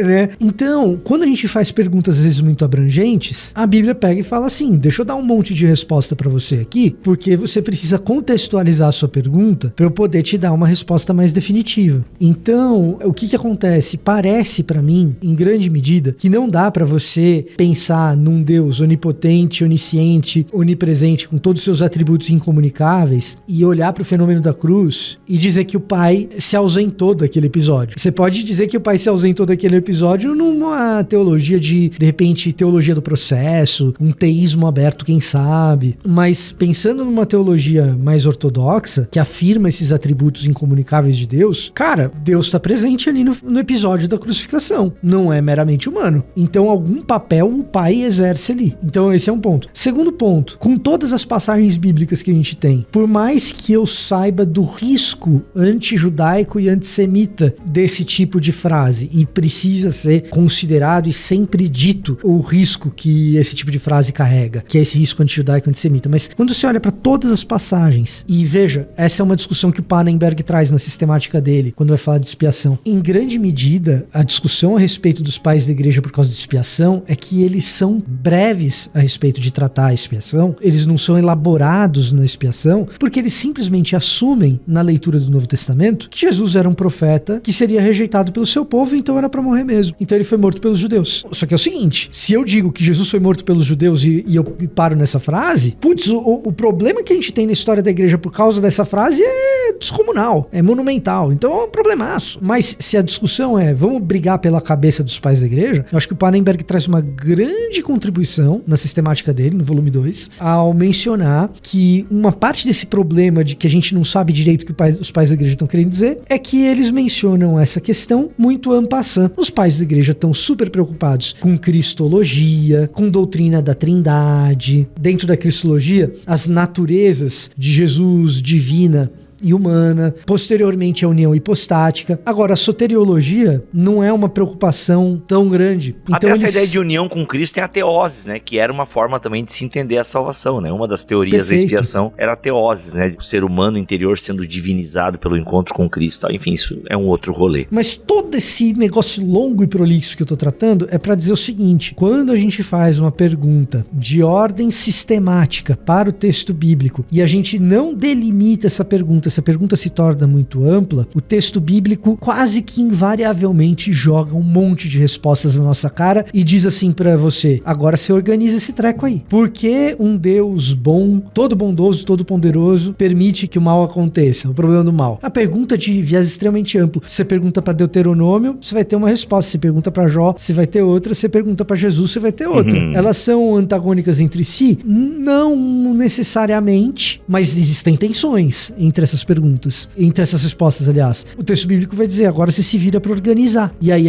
Né? Então, quando a gente faz perguntas, às vezes, muito abrangentes, a Bíblia pega e fala assim, deixa eu dar um monte de resposta pra você aqui, porque você precisa contextualizar a sua pergunta pra eu poder te dar uma resposta mais definitiva. Então, o que acontece? Parece pra mim, em grande medida, que não dá pra você pensar num Deus onipotente, onisciente, onipresente, com todos os seus atributos incomunicáveis, e olhar pro fenômeno da cruz e dizer que o pai se ausentou daquele episódio. Você pode dizer que o pai se ausentou daquele episódio numa teologia de repente, teologia do processo, um teísmo aberto, quem sabe. Mas pensando numa teologia mais ortodoxa, que afirma esses atributos incomunicáveis de Deus, cara, Deus está presente ali no episódio da crucificação. Não é meramente humano. Então, algum papel o pai exerce ali. Então, esse é um ponto. Segundo ponto, com todas as passagens bíblicas que a gente tem, por mais que eu saiba do risco anti-judaico e antissemita desse tipo de frase, e precisa ser considerado e sempre dito o risco que esse tipo de frase carrega, que é esse risco anti-judaico e antissemita. Mas quando você olha para todas as passagens, e veja, essa é uma discussão que o Pannenberg traz na sistemática dele, quando vai falar de expiação. Em grande medida, a discussão a respeito dos pais da igreja por causa de expiação é que eles são breves a respeito de tratar a expiação, eles não são elaborados na expiação, porque eles simplesmente assumem, na leitura do Novo Testamento, que Jesus era um profeta que seria rejeitado pelo seu povo, então era pra morrer mesmo. Então ele foi morto pelos judeus. Só que é o seguinte, se eu digo que Jesus foi morto pelos judeus e eu paro nessa frase, o problema que a gente tem na história da igreja por causa dessa frase é descomunal, é monumental, então é um problemaço. Mas se a discussão é, vamos brigar pela cabeça dos pais da igreja, eu acho que o Pannenberg traz uma grande contribuição na sistemática dele, no volume 2, ao mencionar que uma parte desse problema de que a gente não sabe direito o que os pais da igreja estão querendo dizer, é que eles mencionam essa questão muito en passant. Os pais da igreja estão super preocupados com cristologia, com doutrina da trindade. Dentro da cristologia, as naturezas de Jesus, divina e humana, posteriormente a união hipostática. Agora, a soteriologia não é uma preocupação tão grande. Então, até essa ideia de união com Cristo tem a teoses, né? Que era uma forma também de se entender a salvação, né? Uma das teorias da expiação era a teoses, né? O ser humano interior sendo divinizado pelo encontro com Cristo. Enfim, isso é um outro rolê. Mas todo esse negócio longo e prolixo que eu tô tratando é para dizer o seguinte: quando a gente faz uma pergunta de ordem sistemática para o texto bíblico e a gente não delimita essa pergunta se a pergunta se torna muito ampla, o texto bíblico quase que invariavelmente joga um monte de respostas na nossa cara e diz assim pra você: agora você organiza esse treco aí. Por que um Deus bom, todo bondoso, todo poderoso, permite que o mal aconteça? O problema do mal. A pergunta de viés extremamente amplo. Você pergunta pra Deuteronômio, você vai ter uma resposta. Você pergunta pra Jó, você vai ter outra. Você pergunta pra Jesus, você vai ter outra. Elas são antagônicas entre si? Não necessariamente, mas existem tensões entre essas perguntas, entre essas respostas, aliás. O texto bíblico vai dizer: agora você se vira pra organizar. E aí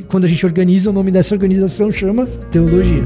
quando a gente organiza, o nome dessa organização chama teologia.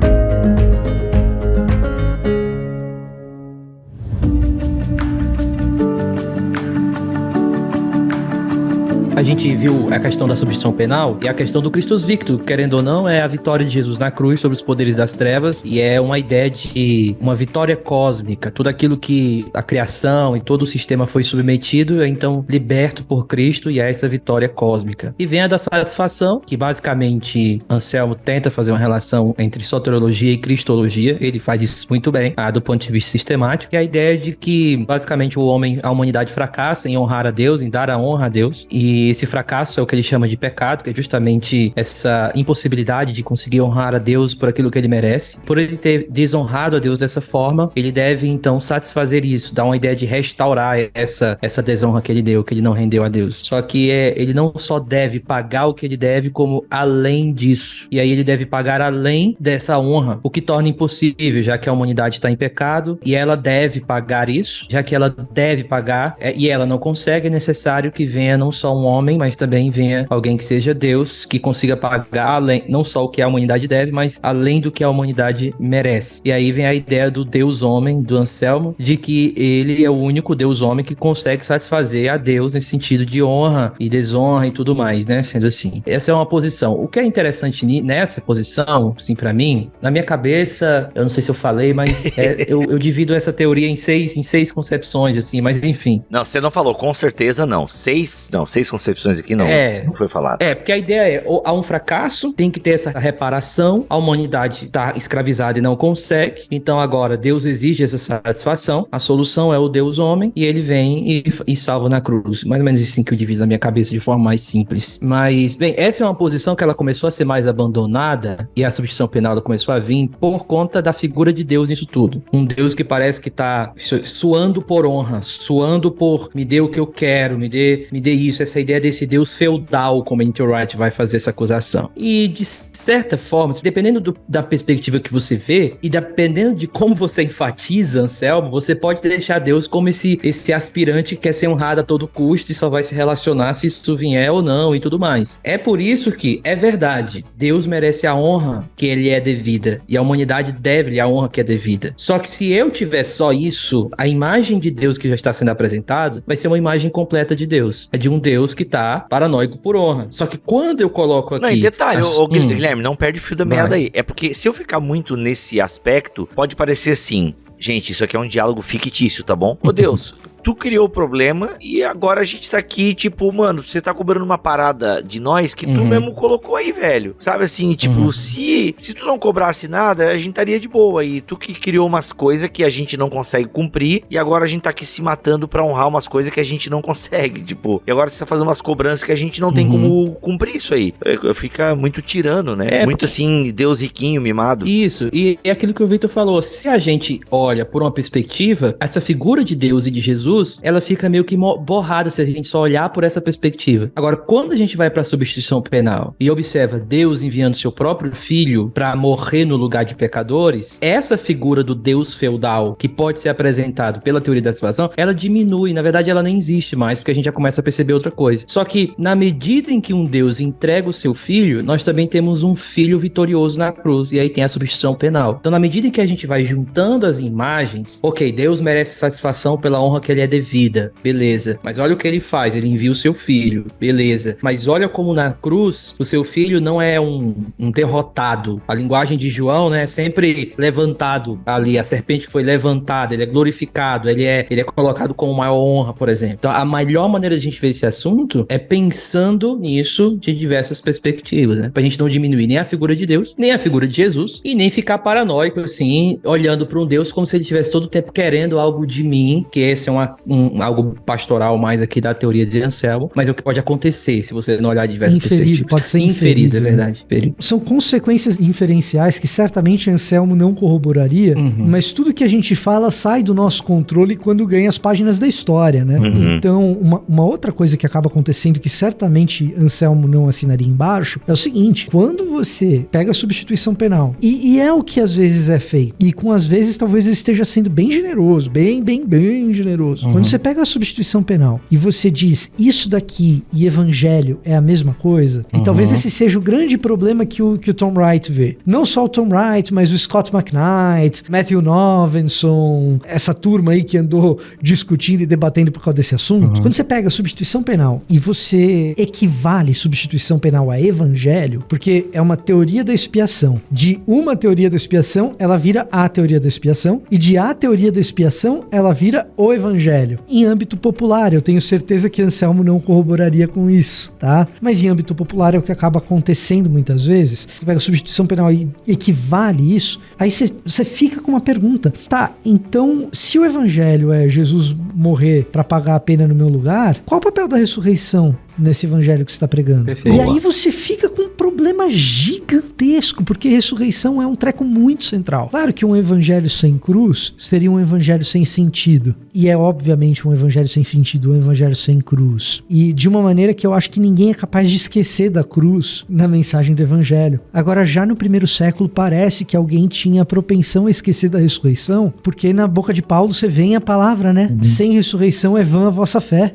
A gente viu a questão da substituição penal e a questão do Christus Victor, querendo ou não, é a vitória de Jesus na cruz sobre os poderes das trevas, e é uma ideia de uma vitória cósmica. Tudo aquilo que a criação e todo o sistema foi submetido é então liberto por Cristo, e é essa vitória cósmica. E vem a da satisfação, que basicamente Anselmo tenta fazer uma relação entre soteriologia e cristologia. Ele faz isso muito bem, do ponto de vista sistemático, e a ideia de que basicamente a humanidade fracassa em honrar a Deus, em dar a honra a Deus, e esse fracasso é o que ele chama de pecado, que é justamente essa impossibilidade de conseguir honrar a Deus por aquilo que ele merece. Por ele ter desonrado a Deus dessa forma, ele deve então satisfazer isso, dar uma ideia de restaurar essa desonra que ele deu, que ele não rendeu a Deus. Só que ele não só deve pagar o que ele deve, como além disso. E aí ele deve pagar além dessa honra, o que torna impossível, já que a humanidade está em pecado, e ela deve pagar isso. Já que ela deve pagar, e ela não consegue, é necessário que venha não só um homem, mas também venha alguém que seja Deus, que consiga pagar além, não só o que a humanidade deve, mas além do que a humanidade merece. E aí vem a ideia do Deus homem, do Anselmo, de que ele é o único Deus homem que consegue satisfazer a Deus nesse sentido de honra e desonra e tudo mais, né? Sendo assim. Essa é uma posição. O que é interessante nessa posição, assim, pra mim, na minha cabeça, eu não sei se eu falei, mas eu divido essa teoria em seis concepções, assim, mas enfim. Não, você não falou, com certeza não. Seis concepções aqui não foi falado. Porque a ideia há um fracasso, tem que ter essa reparação, a humanidade tá escravizada e não consegue, então agora Deus exige essa satisfação, a solução é o Deus homem, e ele vem e salva na cruz. Mais ou menos assim que eu divido na minha cabeça de forma mais simples. Mas, bem, essa é uma posição que ela começou a ser mais abandonada, e a substituição penal ela começou a vir por conta da figura de Deus nisso tudo. Um Deus que parece que tá suando por honra, suando por me dê o que eu quero, me dê isso, essa ideia desse Deus feudal, como N.T. Wright vai fazer essa acusação. E de certa forma, dependendo da perspectiva que você vê, e dependendo de como você enfatiza, Anselmo, você pode deixar Deus como esse aspirante que quer ser honrado a todo custo e só vai se relacionar se isso vier ou não e tudo mais. É por isso que, é verdade, Deus merece a honra que ele é devida, e a humanidade deve-lhe a honra que é devida. Só que se eu tiver só isso, a imagem de Deus que já está sendo apresentado vai ser uma imagem completa de Deus. É de um Deus que tá paranoico por honra. Só que quando eu coloco aqui... Não, e detalhe, Guilherme, não perde o fio da meada aí. É porque se eu ficar muito nesse aspecto, pode parecer assim... Gente, isso aqui é um diálogo fictício, tá bom? Ô Deus, tu criou o problema e agora a gente tá aqui, tipo, mano, você tá cobrando uma parada de nós que tu mesmo colocou aí, velho. Sabe assim, tipo, se tu não cobrasse nada, a gente estaria de boa. E tu que criou umas coisas que a gente não consegue cumprir e agora a gente tá aqui se matando pra honrar umas coisas que a gente não consegue, tipo. E agora você tá fazendo umas cobranças que a gente não tem como cumprir isso aí. Fica muito tirano, né? Muito assim, Deus riquinho, mimado. Isso, e é aquilo que o Victor falou. Se a gente olha por uma perspectiva, essa figura de Deus e de Jesus, ela fica meio que borrada se a gente só olhar por essa perspectiva. Agora, quando a gente vai para a substituição penal e observa Deus enviando seu próprio filho para morrer no lugar de pecadores, essa figura do Deus feudal que pode ser apresentado pela teoria da salvação, ela diminui, na verdade ela nem existe mais, porque a gente já começa a perceber outra coisa. Só que na medida em que um Deus entrega o seu filho, nós também temos um filho vitorioso na cruz, e aí tem a substituição penal. Então, na medida em que a gente vai juntando as imagens, ok, Deus merece satisfação pela honra que ele é devida, beleza, mas olha o que ele faz, ele envia o seu filho, beleza, mas olha como na cruz o seu filho não é um derrotado. A linguagem de João, né, é sempre levantado ali, a serpente que foi levantada, ele é glorificado, ele é colocado com maior honra, por exemplo. Então, a melhor maneira de a gente ver esse assunto é pensando nisso de diversas perspectivas, né, pra gente não diminuir nem a figura de Deus, nem a figura de Jesus, e nem ficar paranoico, assim, olhando para um Deus como se ele estivesse todo o tempo querendo algo de mim, que essa é uma algo pastoral mais aqui da teoria de Anselmo, mas é o que pode acontecer se você não olhar de diversas perspectivas. Pode ser inferido, é verdade. Inferido. São consequências inferenciais que certamente Anselmo não corroboraria, mas tudo que a gente fala sai do nosso controle quando ganha as páginas da história, né? Então, uma outra coisa que acaba acontecendo que certamente Anselmo não assinaria embaixo é o seguinte: quando você pega a substituição penal, e é o que às vezes é feito, e com às vezes talvez ele esteja sendo bem generoso, bem generoso. Quando você pega a substituição penal e você diz isso daqui e evangelho é a mesma coisa, e talvez esse seja o grande problema que o Tom Wright vê. Não só o Tom Wright, mas o Scott McKnight, Matthew Novenson, essa turma aí que andou discutindo e debatendo por causa desse assunto. Quando você pega a substituição penal e você equivale substituição penal a evangelho, porque é uma teoria da expiação. De uma teoria da expiação, ela vira a teoria da expiação, e de a teoria da expiação, ela vira o evangelho. Em âmbito popular, eu tenho certeza que Anselmo não corroboraria com isso, tá? Mas em âmbito popular é o que acaba acontecendo muitas vezes. Você pega a substituição penal e equivale isso, aí você fica com uma pergunta. Tá, então, se o evangelho é Jesus morrer para pagar a pena no meu lugar, qual o papel da ressurreição nesse evangelho que você está pregando? Perfeito. E aí você fica com um problema gigantesco, porque ressurreição é um treco muito central. Claro que um evangelho sem cruz seria um evangelho sem sentido. E é obviamente um evangelho sem sentido, um evangelho sem cruz. E de uma maneira que eu acho que ninguém é capaz de esquecer da cruz na mensagem do evangelho. Agora, já no primeiro século, parece que alguém tinha propensão a esquecer da ressurreição, porque na boca de Paulo você vê a palavra, né? Sem ressurreição é vã a vossa fé.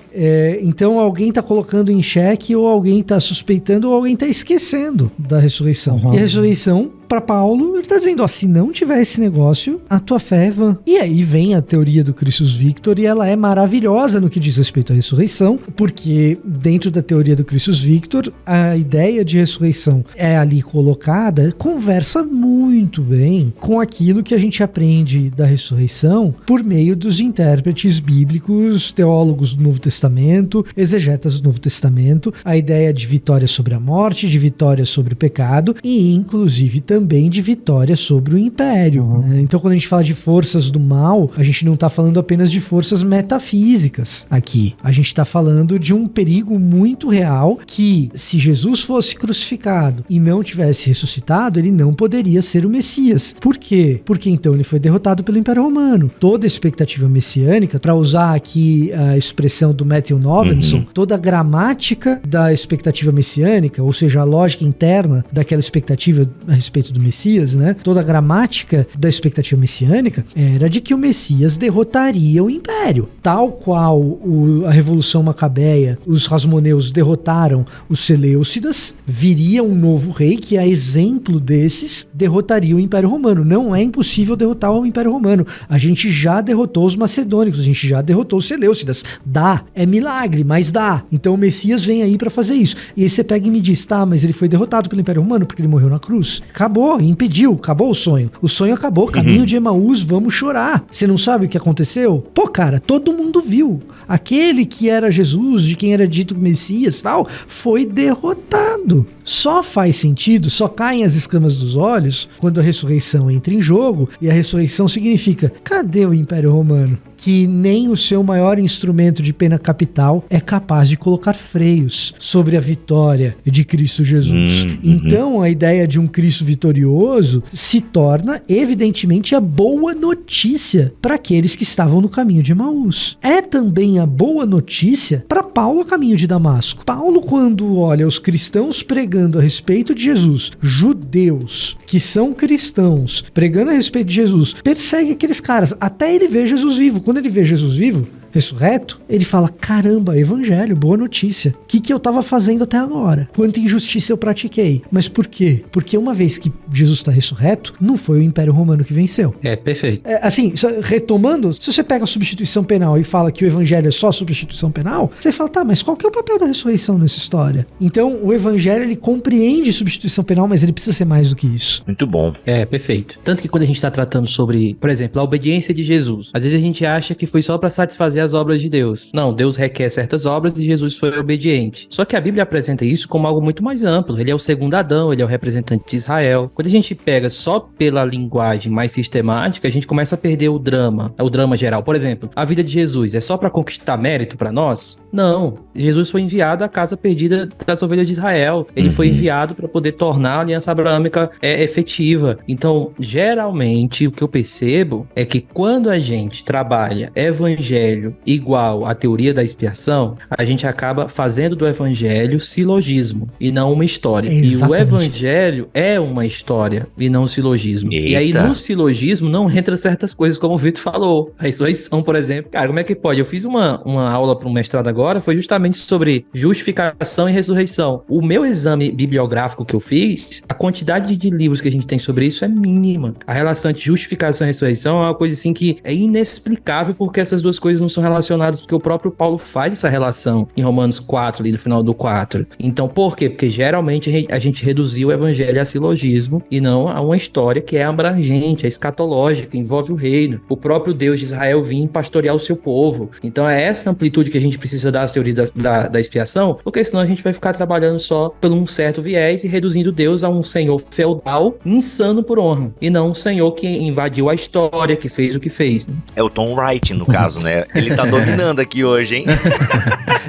Então alguém está colocando em xeque, ou alguém está suspeitando, ou alguém está esquecendo da ressurreição. E a ressurreição, para Paulo, ele tá dizendo, ó, se não tiver esse negócio, a tua fé é vã. E aí vem a teoria do Christus Victor, e ela é maravilhosa no que diz respeito à ressurreição, porque dentro da teoria do Christus Victor, a ideia de ressurreição é ali colocada, conversa muito bem com aquilo que a gente aprende da ressurreição por meio dos intérpretes bíblicos, teólogos do Novo Testamento, exegetas do Novo Testamento, a ideia de vitória sobre a morte, de vitória sobre o pecado, e inclusive também de vitória sobre o império. Né? Então, quando a gente fala de forças do mal, a gente não está falando apenas de forças metafísicas aqui. A gente está falando de um perigo muito real que, se Jesus fosse crucificado e não tivesse ressuscitado, ele não poderia ser o Messias. Por quê? Porque então ele foi derrotado pelo Império Romano. Toda a expectativa messiânica, para usar aqui a expressão do Matthew Novenson, toda a gramática da expectativa messiânica, ou seja, a lógica interna daquela expectativa a respeito do Messias, né? Toda a gramática da expectativa messiânica era de que o Messias derrotaria o Império. Tal qual a Revolução Macabeia, os Hasmoneus derrotaram os Seleucidas, viria um novo rei que, a exemplo desses, derrotaria o Império Romano. Não é impossível derrotar o Império Romano. A gente já derrotou os macedônicos, a gente já derrotou os Seleucidas. Dá, é milagre, mas dá. Então o Messias vem aí para fazer isso. E aí você pega e me diz, tá, mas ele foi derrotado pelo Império Romano porque ele morreu na cruz. Acabou, impediu, acabou o sonho. O sonho acabou, caminho de Emaús, vamos chorar. Você não sabe o que aconteceu? Pô, cara, todo mundo viu. Aquele que era Jesus, de quem era dito Messias e tal, foi derrotado. Só faz sentido, só caem as escamas dos olhos quando a ressurreição entra em jogo, e a ressurreição significa, cadê o Império Romano? Que nem o seu maior instrumento de pena capital é capaz de colocar freios sobre a vitória de Cristo Jesus. Então, a ideia de um Cristo vitorioso se torna, evidentemente, a boa notícia para aqueles que estavam no caminho de Emaús. É também a boa notícia para Paulo a caminho de Damasco. Paulo, quando olha os cristãos pregando a respeito de Jesus, judeus que são cristãos pregando a respeito de Jesus, persegue aqueles caras até ele ver Jesus vivo. Quando ele vê Jesus vivo, ressurreto, ele fala, caramba, evangelho, boa notícia. O que eu tava fazendo até agora? Quanta injustiça eu pratiquei. Mas por quê? Porque uma vez que Jesus está ressurreto, não foi o Império Romano que venceu. É, perfeito. Assim, retomando, se você pega a substituição penal e fala que o evangelho é só substituição penal, você fala, tá, mas qual que é o papel da ressurreição nessa história? Então, o evangelho, ele compreende substituição penal, mas ele precisa ser mais do que isso. Muito bom. É, perfeito. Tanto que quando a gente tá tratando sobre, por exemplo, a obediência de Jesus, às vezes a gente acha que foi só para satisfazer as obras de Deus. Não, Deus requer certas obras e Jesus foi obediente. Só que a Bíblia apresenta isso como algo muito mais amplo. Ele é o segundo Adão, ele é o representante de Israel. Quando a gente pega só pela linguagem mais sistemática, a gente começa a perder o drama geral. Por exemplo, a vida de Jesus é só para conquistar mérito para nós? Não. Jesus foi enviado à casa perdida das ovelhas de Israel. Ele foi enviado para poder tornar a aliança abraâmica efetiva. Então, geralmente, o que eu percebo é que quando a gente trabalha evangelho igual à teoria da expiação, a gente acaba fazendo do evangelho silogismo e não uma história. Exatamente. E o evangelho é uma história e não um silogismo. Eita. E aí, no silogismo, não entra certas coisas, como o Vitor falou. A ressurreição, por exemplo. Cara, como é que pode? Eu fiz uma aula para um mestrado agora, foi justamente sobre justificação e ressurreição. O meu exame bibliográfico que eu fiz, a quantidade de livros que a gente tem sobre isso é mínima. A relação entre justificação e ressurreição é uma coisa assim que é inexplicável porque essas duas coisas não são relacionadas, porque o próprio Paulo faz essa relação em Romanos 4, ali no final do 4. Então, por quê? Porque geralmente a gente reduziu o evangelho a silogismo e não a uma história que é abrangente, é escatológica, envolve o reino. O próprio Deus de Israel vinha pastorear o seu povo. Então é essa amplitude que a gente precisa dar às teorias da expiação, porque senão a gente vai ficar trabalhando só por um certo viés e reduzindo Deus a um senhor feudal insano por honra, e não um senhor que invadiu a história, que fez o que fez, né? É o Tom Wright, no caso, né? Ele tá dominando aqui hoje, hein?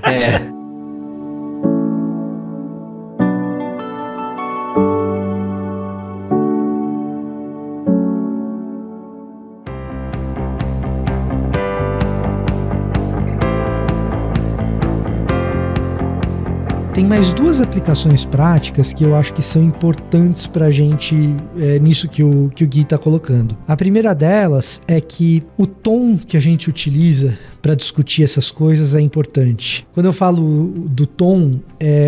É. Tem mais duas aplicações práticas que eu acho que são importantes pra gente nisso que o Gui tá colocando. A primeira delas é que o tom que a gente utiliza para discutir essas coisas é importante. Quando eu falo do tom,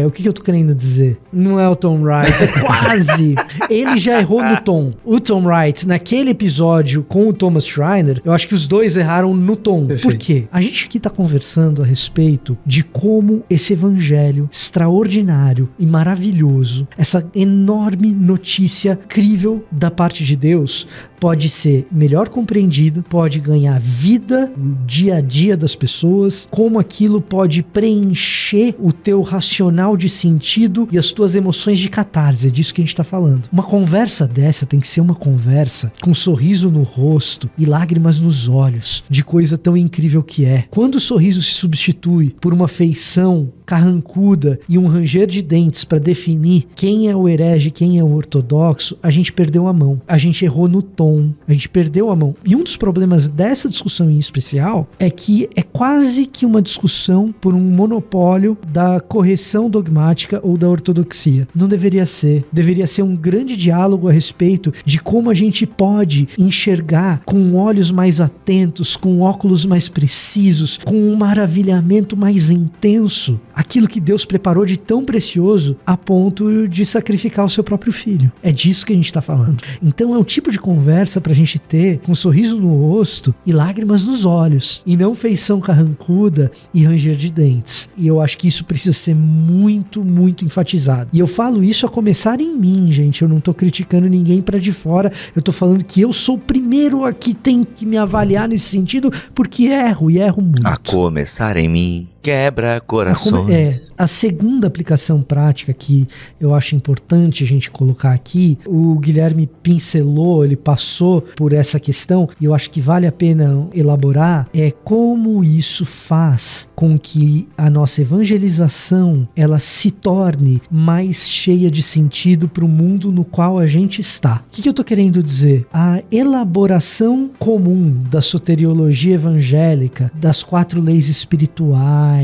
o que eu tô querendo dizer? Não é o Tom Wright, é quase. Ele já errou no tom. O Tom Wright, naquele episódio com o Thomas Schreiner, eu acho que os dois erraram no tom. Perfeito. Por quê? A gente aqui tá conversando a respeito de como esse evangelho extraordinário e maravilhoso, essa enorme notícia incrível da parte de Deus, pode ser melhor compreendido, pode ganhar vida no dia a dia das pessoas, como aquilo pode preencher o teu racional de sentido e as tuas emoções de catarse. É disso que a gente tá falando. Uma conversa dessa tem que ser uma conversa com um sorriso no rosto e lágrimas nos olhos, de coisa tão incrível que é. Quando o sorriso se substitui por uma feição carrancuda e um ranger de dentes para definir quem é o herege, quem é o ortodoxo, a gente perdeu a mão. A gente errou no tom. A gente perdeu a mão. E um dos problemas dessa discussão em especial é que é quase que uma discussão por um monopólio da correção dogmática ou da ortodoxia. Não deveria ser. Deveria ser um grande diálogo a respeito de como a gente pode enxergar com olhos mais atentos, com óculos mais precisos, com um maravilhamento mais intenso aquilo que Deus preparou de tão precioso a ponto de sacrificar o seu próprio filho. É disso que a gente está falando. Então é o tipo de conversa pra gente ter com um sorriso no rosto e lágrimas nos olhos, e não feição carrancuda e ranger de dentes. E eu acho que isso precisa ser muito, muito enfatizado. E eu falo isso a começar em mim, gente. Eu não tô criticando ninguém pra de fora. Eu tô falando que eu sou o primeiro a que tem que me avaliar nesse sentido, porque erro, e erro muito. A começar em mim. Quebra corações. A segunda aplicação prática que eu acho importante a gente colocar aqui, o Guilherme pincelou, ele passou por essa questão e eu acho que vale a pena elaborar, é como isso faz com que a nossa evangelização ela se torne mais cheia de sentido para o mundo no qual a gente está. O que eu tô querendo dizer? A elaboração comum da soteriologia evangélica, das 4 leis espirituais,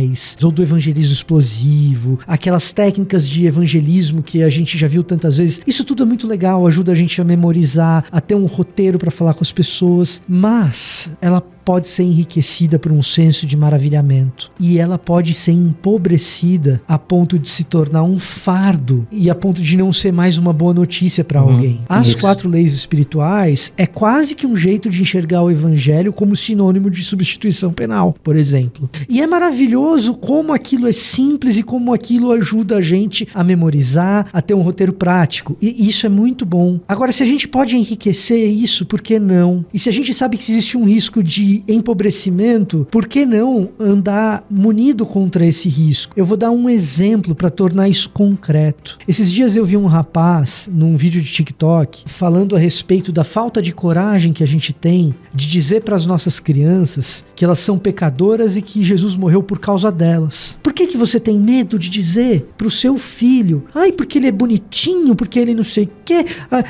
ou do evangelismo explosivo, aquelas técnicas de evangelismo que a gente já viu tantas vezes, isso tudo é muito legal, ajuda a gente a memorizar, a ter um roteiro para falar com as pessoas, mas ela pode ser enriquecida por um senso de maravilhamento e ela pode ser empobrecida a ponto de se tornar um fardo e a ponto de não ser mais uma boa notícia para alguém. As 4 leis espirituais é quase que um jeito de enxergar o evangelho como sinônimo de substituição penal, por exemplo. E é maravilhoso como aquilo é simples e como aquilo ajuda a gente a memorizar, a ter um roteiro prático. E isso é muito bom. Agora, se a gente pode enriquecer isso, por que não? E se a gente sabe que existe um risco de de empobrecimento, por que não andar munido contra esse risco? Eu vou dar um exemplo para tornar isso concreto. Esses dias eu vi um rapaz num vídeo de TikTok falando a respeito da falta de coragem que a gente tem de dizer para as nossas crianças que elas são pecadoras e que Jesus morreu por causa delas. Por que você tem medo de dizer pro seu filho, ai, porque ele é bonitinho, porque ele não sei o quê,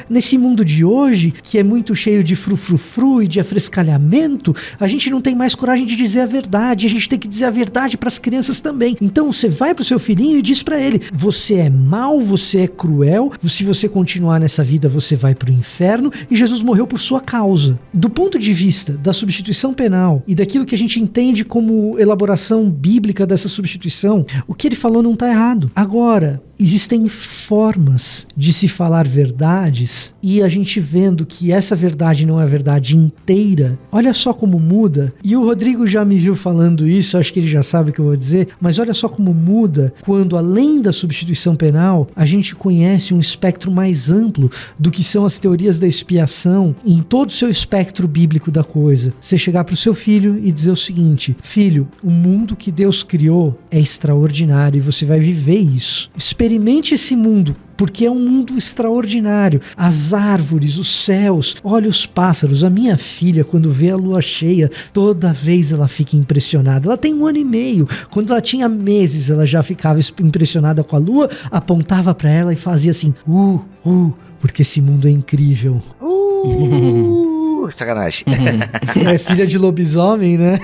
nesse mundo de hoje, que é muito cheio de frufrufru e de afrescalhamento, a gente não tem mais coragem de dizer a verdade, a gente tem que dizer a verdade pras crianças também. Então você vai pro seu filhinho e diz pra ele, você é mau, você é cruel, se você continuar nessa vida você vai pro inferno e Jesus morreu por sua causa. Do ponto de vista da substituição penal e daquilo que a gente entende como elaboração bíblica dessa substituição, o que ele falou não está errado. Agora, existem formas de se falar verdades e a gente vendo que essa verdade não é a verdade inteira, olha só como muda. E o Rodrigo já me viu falando isso, acho que ele já sabe o que eu vou dizer, mas olha só como muda quando, além da substituição penal, a gente conhece um espectro mais amplo do que são as teorias da expiação em todo o seu espectro bíblico da coisa. Você chegar para o seu filho e dizer o seguinte, filho, o mundo que Deus criou é extraordinário e você vai viver isso. Experimente esse mundo, porque é um mundo extraordinário. As árvores, os céus, olha os pássaros. A minha filha, quando vê a lua cheia, toda vez ela fica impressionada. Ela tem 1 ano e meio. Quando ela tinha meses, ela já ficava impressionada com a lua, apontava para ela e fazia assim, porque esse mundo é incrível. Sacanagem. É filha de lobisomem, né?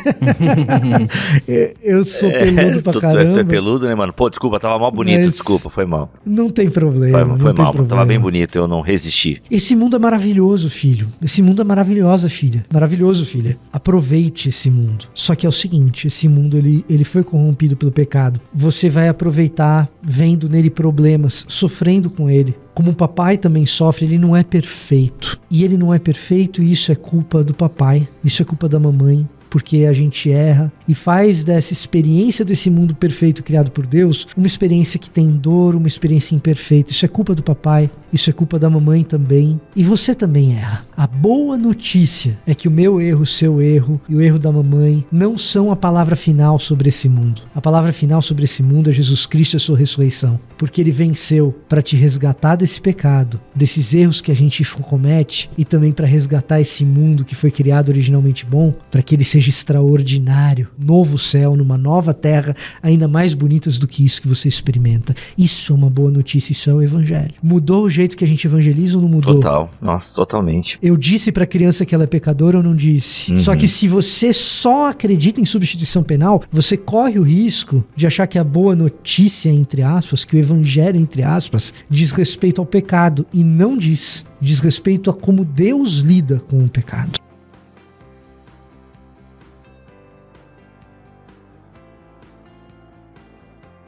Eu sou peludo pra caramba. Tu é peludo, né, mano? Pô, desculpa, tava mal bonito, Mas desculpa, foi mal. Não tem problema. Foi mal, tava bem bonito, eu não resisti. Esse mundo é maravilhoso, filho. Esse mundo é maravilhoso, filha. Maravilhoso, filha. Aproveite esse mundo. Só que é o seguinte, esse mundo, ele foi corrompido pelo pecado. Você vai aproveitar vendo nele problemas, sofrendo com ele. Como o papai também sofre, ele não é perfeito. E ele não é perfeito e isso é culpa do papai, isso é culpa da mamãe, porque a gente erra e faz dessa experiência desse mundo perfeito criado por Deus uma experiência que tem dor, uma experiência imperfeita. Isso é culpa do papai, isso é culpa da mamãe também, e você também erra. A boa notícia é que o meu erro, o seu erro e o erro da mamãe não são a palavra final sobre esse mundo. A palavra final sobre esse mundo é Jesus Cristo e a sua ressurreição, porque ele venceu para te resgatar desse pecado, desses erros que a gente comete, e também para resgatar esse mundo que foi criado originalmente bom, para que ele seja extraordinário, novo céu, numa nova terra, ainda mais bonitas do que isso que você experimenta. Isso é uma boa notícia, isso é o evangelho. Mudou o jeito que a gente evangeliza ou não mudou? Total, nossa, totalmente. Eu disse pra criança que ela é pecadora ou não disse? Só que se você só acredita em substituição penal, você corre o risco de achar que a boa notícia, entre aspas, que o evangelho, entre aspas, diz respeito ao pecado, e não diz. Diz respeito a como Deus lida com o pecado.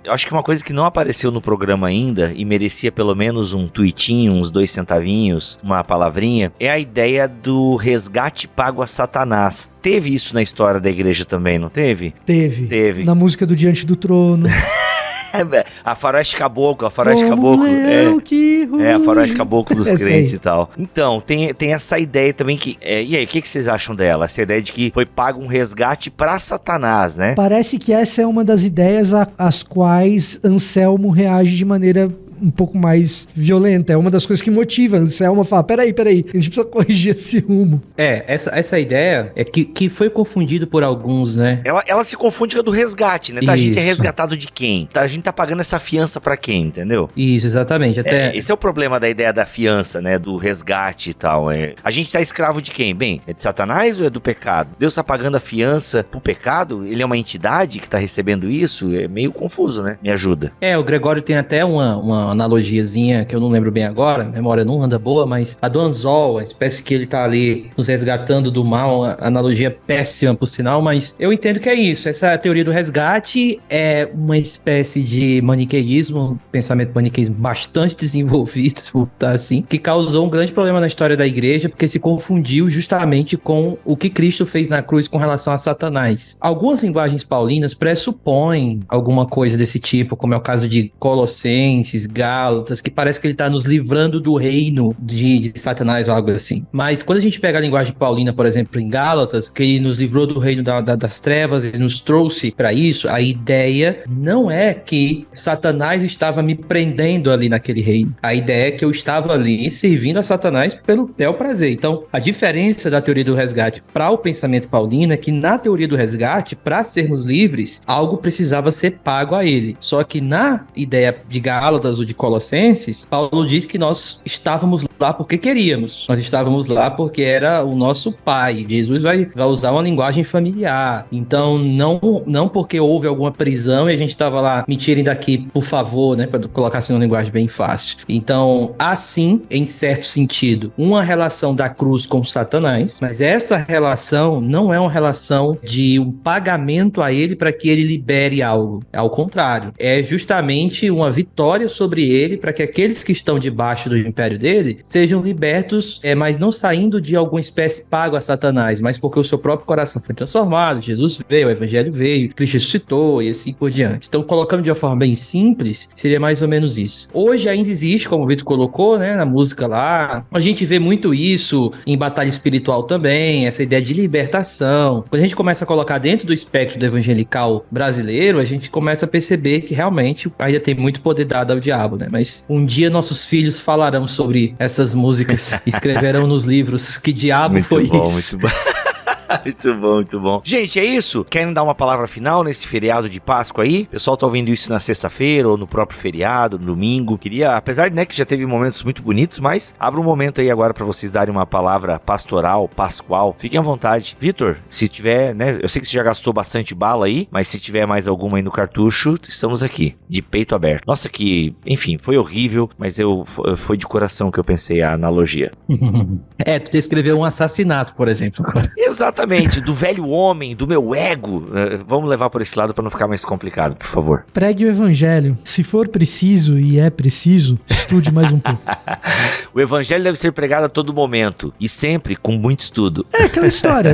Eu acho que uma coisa que não apareceu no programa ainda e merecia pelo menos um tweetinho, uns 2 centavinhos, uma palavrinha, é a ideia do resgate pago a Satanás. Teve isso na história da igreja também, não teve? Teve. Na música do Diante do Trono. A faroeste caboclo. A faroeste caboclo dos crentes e tal. Então, tem essa ideia também que... e aí, o que vocês acham dela? Essa ideia de que foi pago um resgate pra Satanás, né? Parece que essa é uma das ideias às quais Anselmo reage de maneira um pouco mais violenta. É uma das coisas que motiva Anselmo a falar, peraí, a gente precisa corrigir esse rumo. Essa ideia é que foi confundido por alguns, né? Ela se confunde com a do resgate, né? Tá, a gente é resgatado de quem? Tá, a gente tá pagando essa fiança pra quem, entendeu? Isso, exatamente. Esse é o problema da ideia da fiança, né? Do resgate e tal. A gente tá escravo de quem? Bem, é de Satanás ou é do pecado? Deus tá pagando a fiança pro pecado? Ele é uma entidade que tá recebendo isso? É meio confuso, né? Me ajuda. O Gregório tem até uma analogiazinha que eu não lembro bem agora, a memória não anda boa, mas a do anzol, a espécie que ele tá ali nos resgatando do mal, a analogia péssima por sinal, mas eu entendo que é isso. Essa teoria do resgate é uma espécie de maniqueísmo, pensamento maniqueísmo bastante desenvolvido, vou botar assim, que causou um grande problema na história da igreja, porque se confundiu justamente com o que Cristo fez na cruz com relação a Satanás. Algumas linguagens paulinas pressupõem alguma coisa desse tipo, como é o caso de Colossenses, Gálatas, que parece que ele está nos livrando do reino de Satanás ou algo assim. Mas quando a gente pega a linguagem paulina, por exemplo, em Gálatas, que ele nos livrou do reino das trevas, ele nos trouxe para isso, a ideia não é que Satanás estava me prendendo ali naquele reino. A ideia é que eu estava ali servindo a Satanás pelo bel prazer. Então, a diferença da teoria do resgate para o pensamento paulino é que na teoria do resgate, para sermos livres, algo precisava ser pago a ele. Só que na ideia de Gálatas ou de Colossenses, Paulo diz que nós estávamos lá porque queríamos. Nós estávamos lá porque era o nosso pai. Jesus vai usar uma linguagem familiar. Então, não porque houve alguma prisão e a gente estava lá, me tirem daqui, por favor, né? Para colocar assim uma linguagem bem fácil. Então, assim, em certo sentido, uma relação da cruz com Satanás, mas essa relação não é uma relação de um pagamento a ele para que ele libere algo. Ao contrário, é justamente uma vitória sobre ele para que aqueles que estão debaixo do império dele sejam libertos, mas não saindo de alguma espécie pago a Satanás, mas porque o seu próprio coração foi transformado, Jesus veio, o evangelho veio, Cristo ressuscitou e assim por diante. Então, colocando de uma forma bem simples, seria mais ou menos isso. Hoje ainda existe, como o Vitor colocou, né, na música lá, a gente vê muito isso em batalha espiritual também, essa ideia de libertação. Quando a gente começa a colocar dentro do espectro do evangelical brasileiro, a gente começa a perceber que realmente ainda tem muito poder dado ao diabo, né? Mas um dia nossos filhos falarão sobre essas músicas, escreverão nos livros que diabo muito foi bom, isso. Muito bom. Muito bom, muito bom. Gente, é isso? Querem dar uma palavra final nesse feriado de Páscoa aí? O pessoal tá ouvindo isso na sexta-feira ou no próprio feriado, no domingo. Queria, apesar de, né, que já teve momentos muito bonitos, mas abra um momento aí agora pra vocês darem uma palavra pastoral, pascual. Fiquem à vontade. Vitor, se tiver, né, eu sei que você já gastou bastante bala aí, mas se tiver mais alguma aí no cartucho, estamos aqui, de peito aberto. Nossa, que, enfim, foi horrível, mas foi de coração que eu pensei a analogia. Tu descreveu um assassinato, por exemplo. Exatamente, do velho homem, do meu ego. Vamos levar por esse lado para não ficar mais complicado, por favor. Pregue o evangelho. Se for preciso, e é preciso, estude mais um pouco. O evangelho deve ser pregado a todo momento e sempre com muito estudo. É aquela história,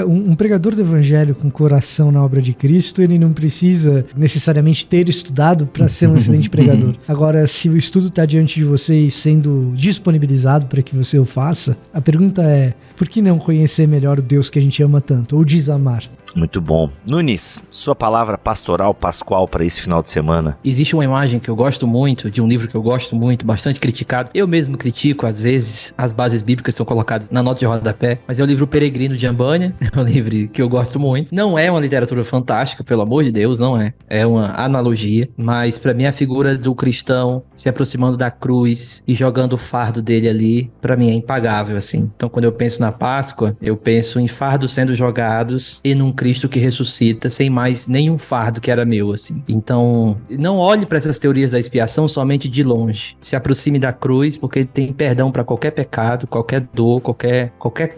um pregador do evangelho com coração na obra de Cristo, ele não precisa necessariamente ter estudado para ser um excelente pregador. Agora, se o estudo está diante de você e sendo disponibilizado para que você o faça, a pergunta é, por que não conhecer melhor o Deus que a gente ama tanto, ou desamar? Muito bom. Nunes, sua palavra pastoral, pascual para esse final de semana. Existe uma imagem que eu gosto muito, de um livro que eu gosto muito, bastante criticado. Eu mesmo critico, às vezes, as bases bíblicas são colocadas na nota de rodapé, mas é o livro Peregrino de Ambânia, é um livro que eu gosto muito. Não é uma literatura fantástica, pelo amor de Deus, não é. É uma analogia, mas para mim a figura do cristão se aproximando da cruz e jogando o fardo dele ali, para mim é impagável, assim. Então, quando eu penso na Páscoa, eu penso em fardos sendo jogados e num Cristo que ressuscita sem mais nenhum fardo que era meu, assim. Então, não olhe para essas teorias da expiação somente de longe. Se aproxime da cruz, porque ele tem perdão para qualquer pecado, qualquer dor, qualquer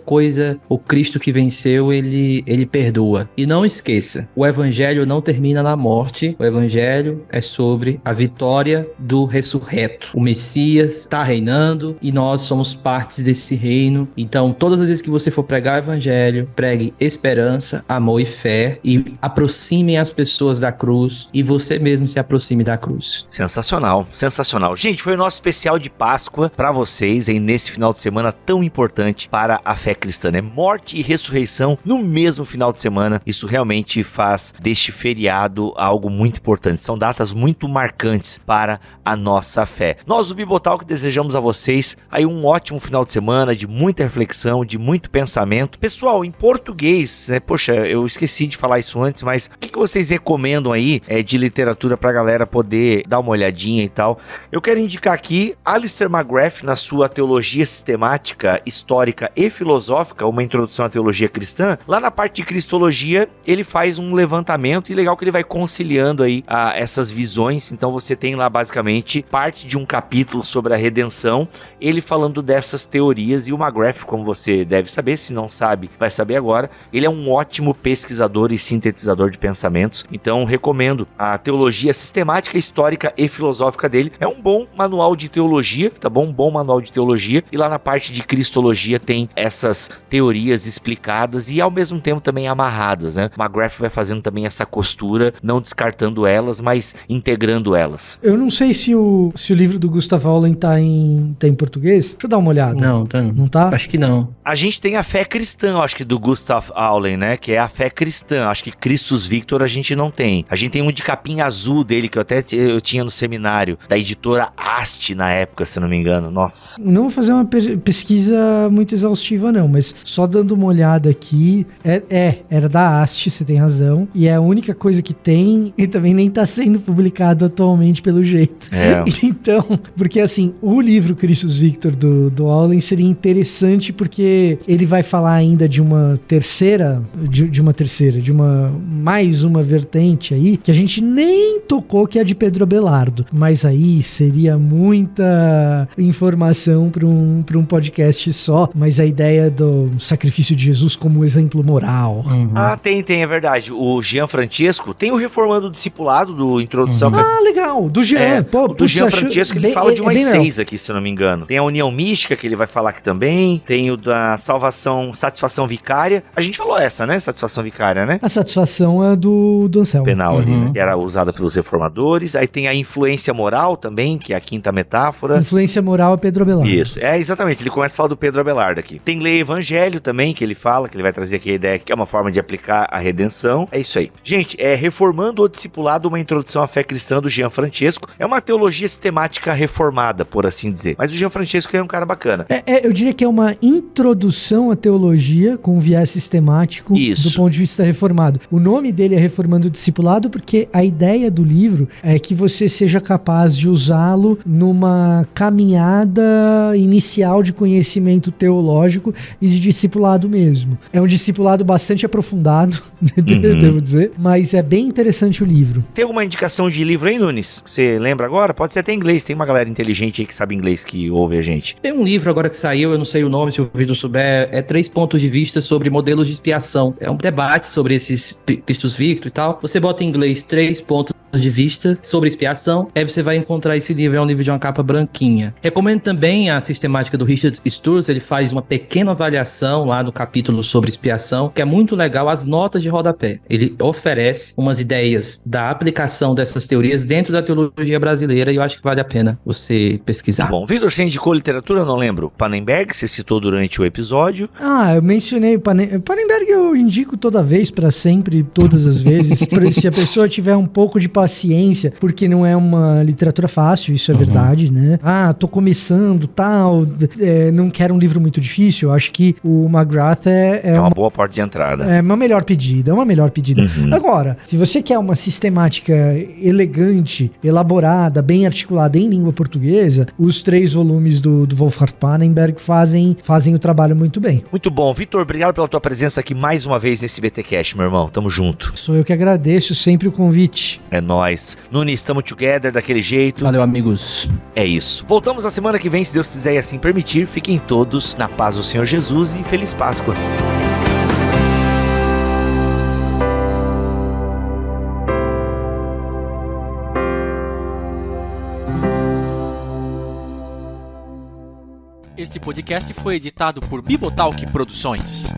coisa. O Cristo que venceu, ele perdoa. E não esqueça, o evangelho não termina na morte. O evangelho é sobre a vitória do ressurreto. O Messias está reinando e nós somos partes desse reino. Então, todas as vezes que você for pregar o evangelho, pregue esperança, amor e fé, e aproximem as pessoas da cruz, e você mesmo se aproxime da cruz. Sensacional, sensacional. Gente, foi o nosso especial de Páscoa para vocês, hein, nesse final de semana tão importante para a fé cristã, né? Morte e ressurreição no mesmo final de semana. Isso realmente faz deste feriado algo muito importante. São datas muito marcantes para a nossa fé. Nós, do Bibotalk, desejamos a vocês aí um ótimo final de semana, de muita reflexão, de muito pensamento. Pessoal, em português, né? Poxa, eu esqueci de falar isso antes, mas o que vocês recomendam aí de literatura pra galera poder dar uma olhadinha e tal? Eu quero indicar aqui Alistair McGrath na sua Teologia Sistemática, Histórica e Filosófica, uma introdução à teologia cristã. Lá na parte de Cristologia, ele faz um levantamento e legal que ele vai conciliando aí essas visões. Então você tem lá basicamente parte de um capítulo sobre a redenção, ele falando dessas teorias, e o McGrath, como você deve saber, se não sabe, vai saber agora, ele é um ótimo pesquisador e sintetizador de pensamentos. Então, recomendo a teologia sistemática, histórica e filosófica dele. É um bom manual de teologia, tá bom? Um bom manual de teologia. E lá na parte de cristologia tem essas teorias explicadas e ao mesmo tempo também amarradas, né? McGrath vai fazendo também essa costura, não descartando elas, mas integrando elas. Eu não sei se o livro do Gustav Aulen tá em português. Deixa eu dar uma olhada. Não, não tá? Acho que não. A gente tem a fé cristã, acho que do Gustav Aulen, né? Que é a fé cristã. Acho que Christus Victor a gente não tem. A gente tem um de capinha azul dele, que eu tinha no seminário, da editora Haste na época, se não me engano. Nossa. Não vou fazer uma pesquisa muito exaustiva, não, mas só dando uma olhada aqui. Era da Haste, você tem razão. E é a única coisa que tem e também nem tá sendo publicado atualmente, pelo jeito. É. Então, porque assim, o livro Christus Victor do Aulen seria interessante porque ele vai falar ainda de uma mais uma vertente aí, que a gente nem tocou, que é a de Pedro Abelardo. Mas aí seria muita informação para um podcast só. Mas a ideia do sacrifício de Jesus como exemplo moral. Uhum. Ah, tem, é verdade. O Jean Francesco tem o Reformando o Discipulado do Introdução. Ah, legal. Do Jean. Do Jean Francesco, ele fala de umas 6 aqui, se eu não me engano. Tem a União Mística, que ele vai falar aqui também. Tem o da Satisfação Vicária. A gente falou essa, né? Satisfação Vicária, né? A satisfação é do Anselmo. Penal ali, né? Que era usada pelos reformadores. Aí tem a influência moral também, que é a quinta metáfora. Influência moral é Pedro Abelardo. Isso, exatamente. Ele começa a falar do Pedro Abelardo aqui. Tem Lei Evangelho também, que ele fala, que ele vai trazer aqui a ideia que é uma forma de aplicar a redenção. É isso aí. Gente, Reformando o Discipulado, uma introdução à fé cristã do Jean Francesco. É uma teologia sistemática reformada, por assim dizer. Mas o Jean Francesco é um cara bacana. Eu diria que é uma introdução à teologia com viés sistemático. Isso. Do ponto de vista reformado. O nome dele é Reformando o Discipulado porque a ideia do livro é que você seja capaz de usá-lo numa caminhada inicial de conhecimento teológico e de discipulado mesmo. É um discipulado bastante aprofundado, devo dizer, mas é bem interessante o livro. Tem alguma indicação de livro aí, Nunes? Você lembra agora? Pode ser até em inglês. Tem uma galera inteligente aí que sabe inglês que ouve a gente. Tem um livro agora que saiu, eu não sei o nome, se o Vitor souber, é 3 pontos de vista sobre modelos de expiação. É um debate sobre esses Christus Victor e tal. Você bota em inglês 3 pontos de vista sobre expiação, aí você vai encontrar esse livro, é um livro de uma capa branquinha. Recomendo também a sistemática do Richard Sturz, ele faz uma pequena avaliação lá no capítulo sobre expiação, que é muito legal, as notas de rodapé. Ele oferece umas ideias da aplicação dessas teorias dentro da teologia brasileira e eu acho que vale a pena você pesquisar. Bom, Vitor, você indicou literatura? Eu não lembro. Pannenberg, você citou durante o episódio. Eu mencionei Pannenberg, eu indico toda vez, pra sempre, todas as vezes. Se a pessoa tiver um pouco de paciência, porque não é uma literatura fácil, isso é verdade, né? Tô começando, tal, não quero um livro muito difícil. Eu acho que o McGrath é uma boa porta de entrada. É uma melhor pedida, Agora, se você quer uma sistemática elegante, elaborada, bem articulada em língua portuguesa, os 3 volumes do Wolfhard Pannenberg fazem o trabalho muito bem. Muito bom. Vitor, obrigado pela tua presença aqui mais uma vez nesse BTcast, meu irmão. Tamo junto. Sou eu que agradeço sempre o convite. É nóis. Nunes, tamo together daquele jeito. Valeu, amigos. É isso. Voltamos na semana que vem, se Deus quiser e assim permitir. Fiquem todos na paz do Senhor Jesus e Feliz Páscoa. Este podcast foi editado por Bibotalk Produções.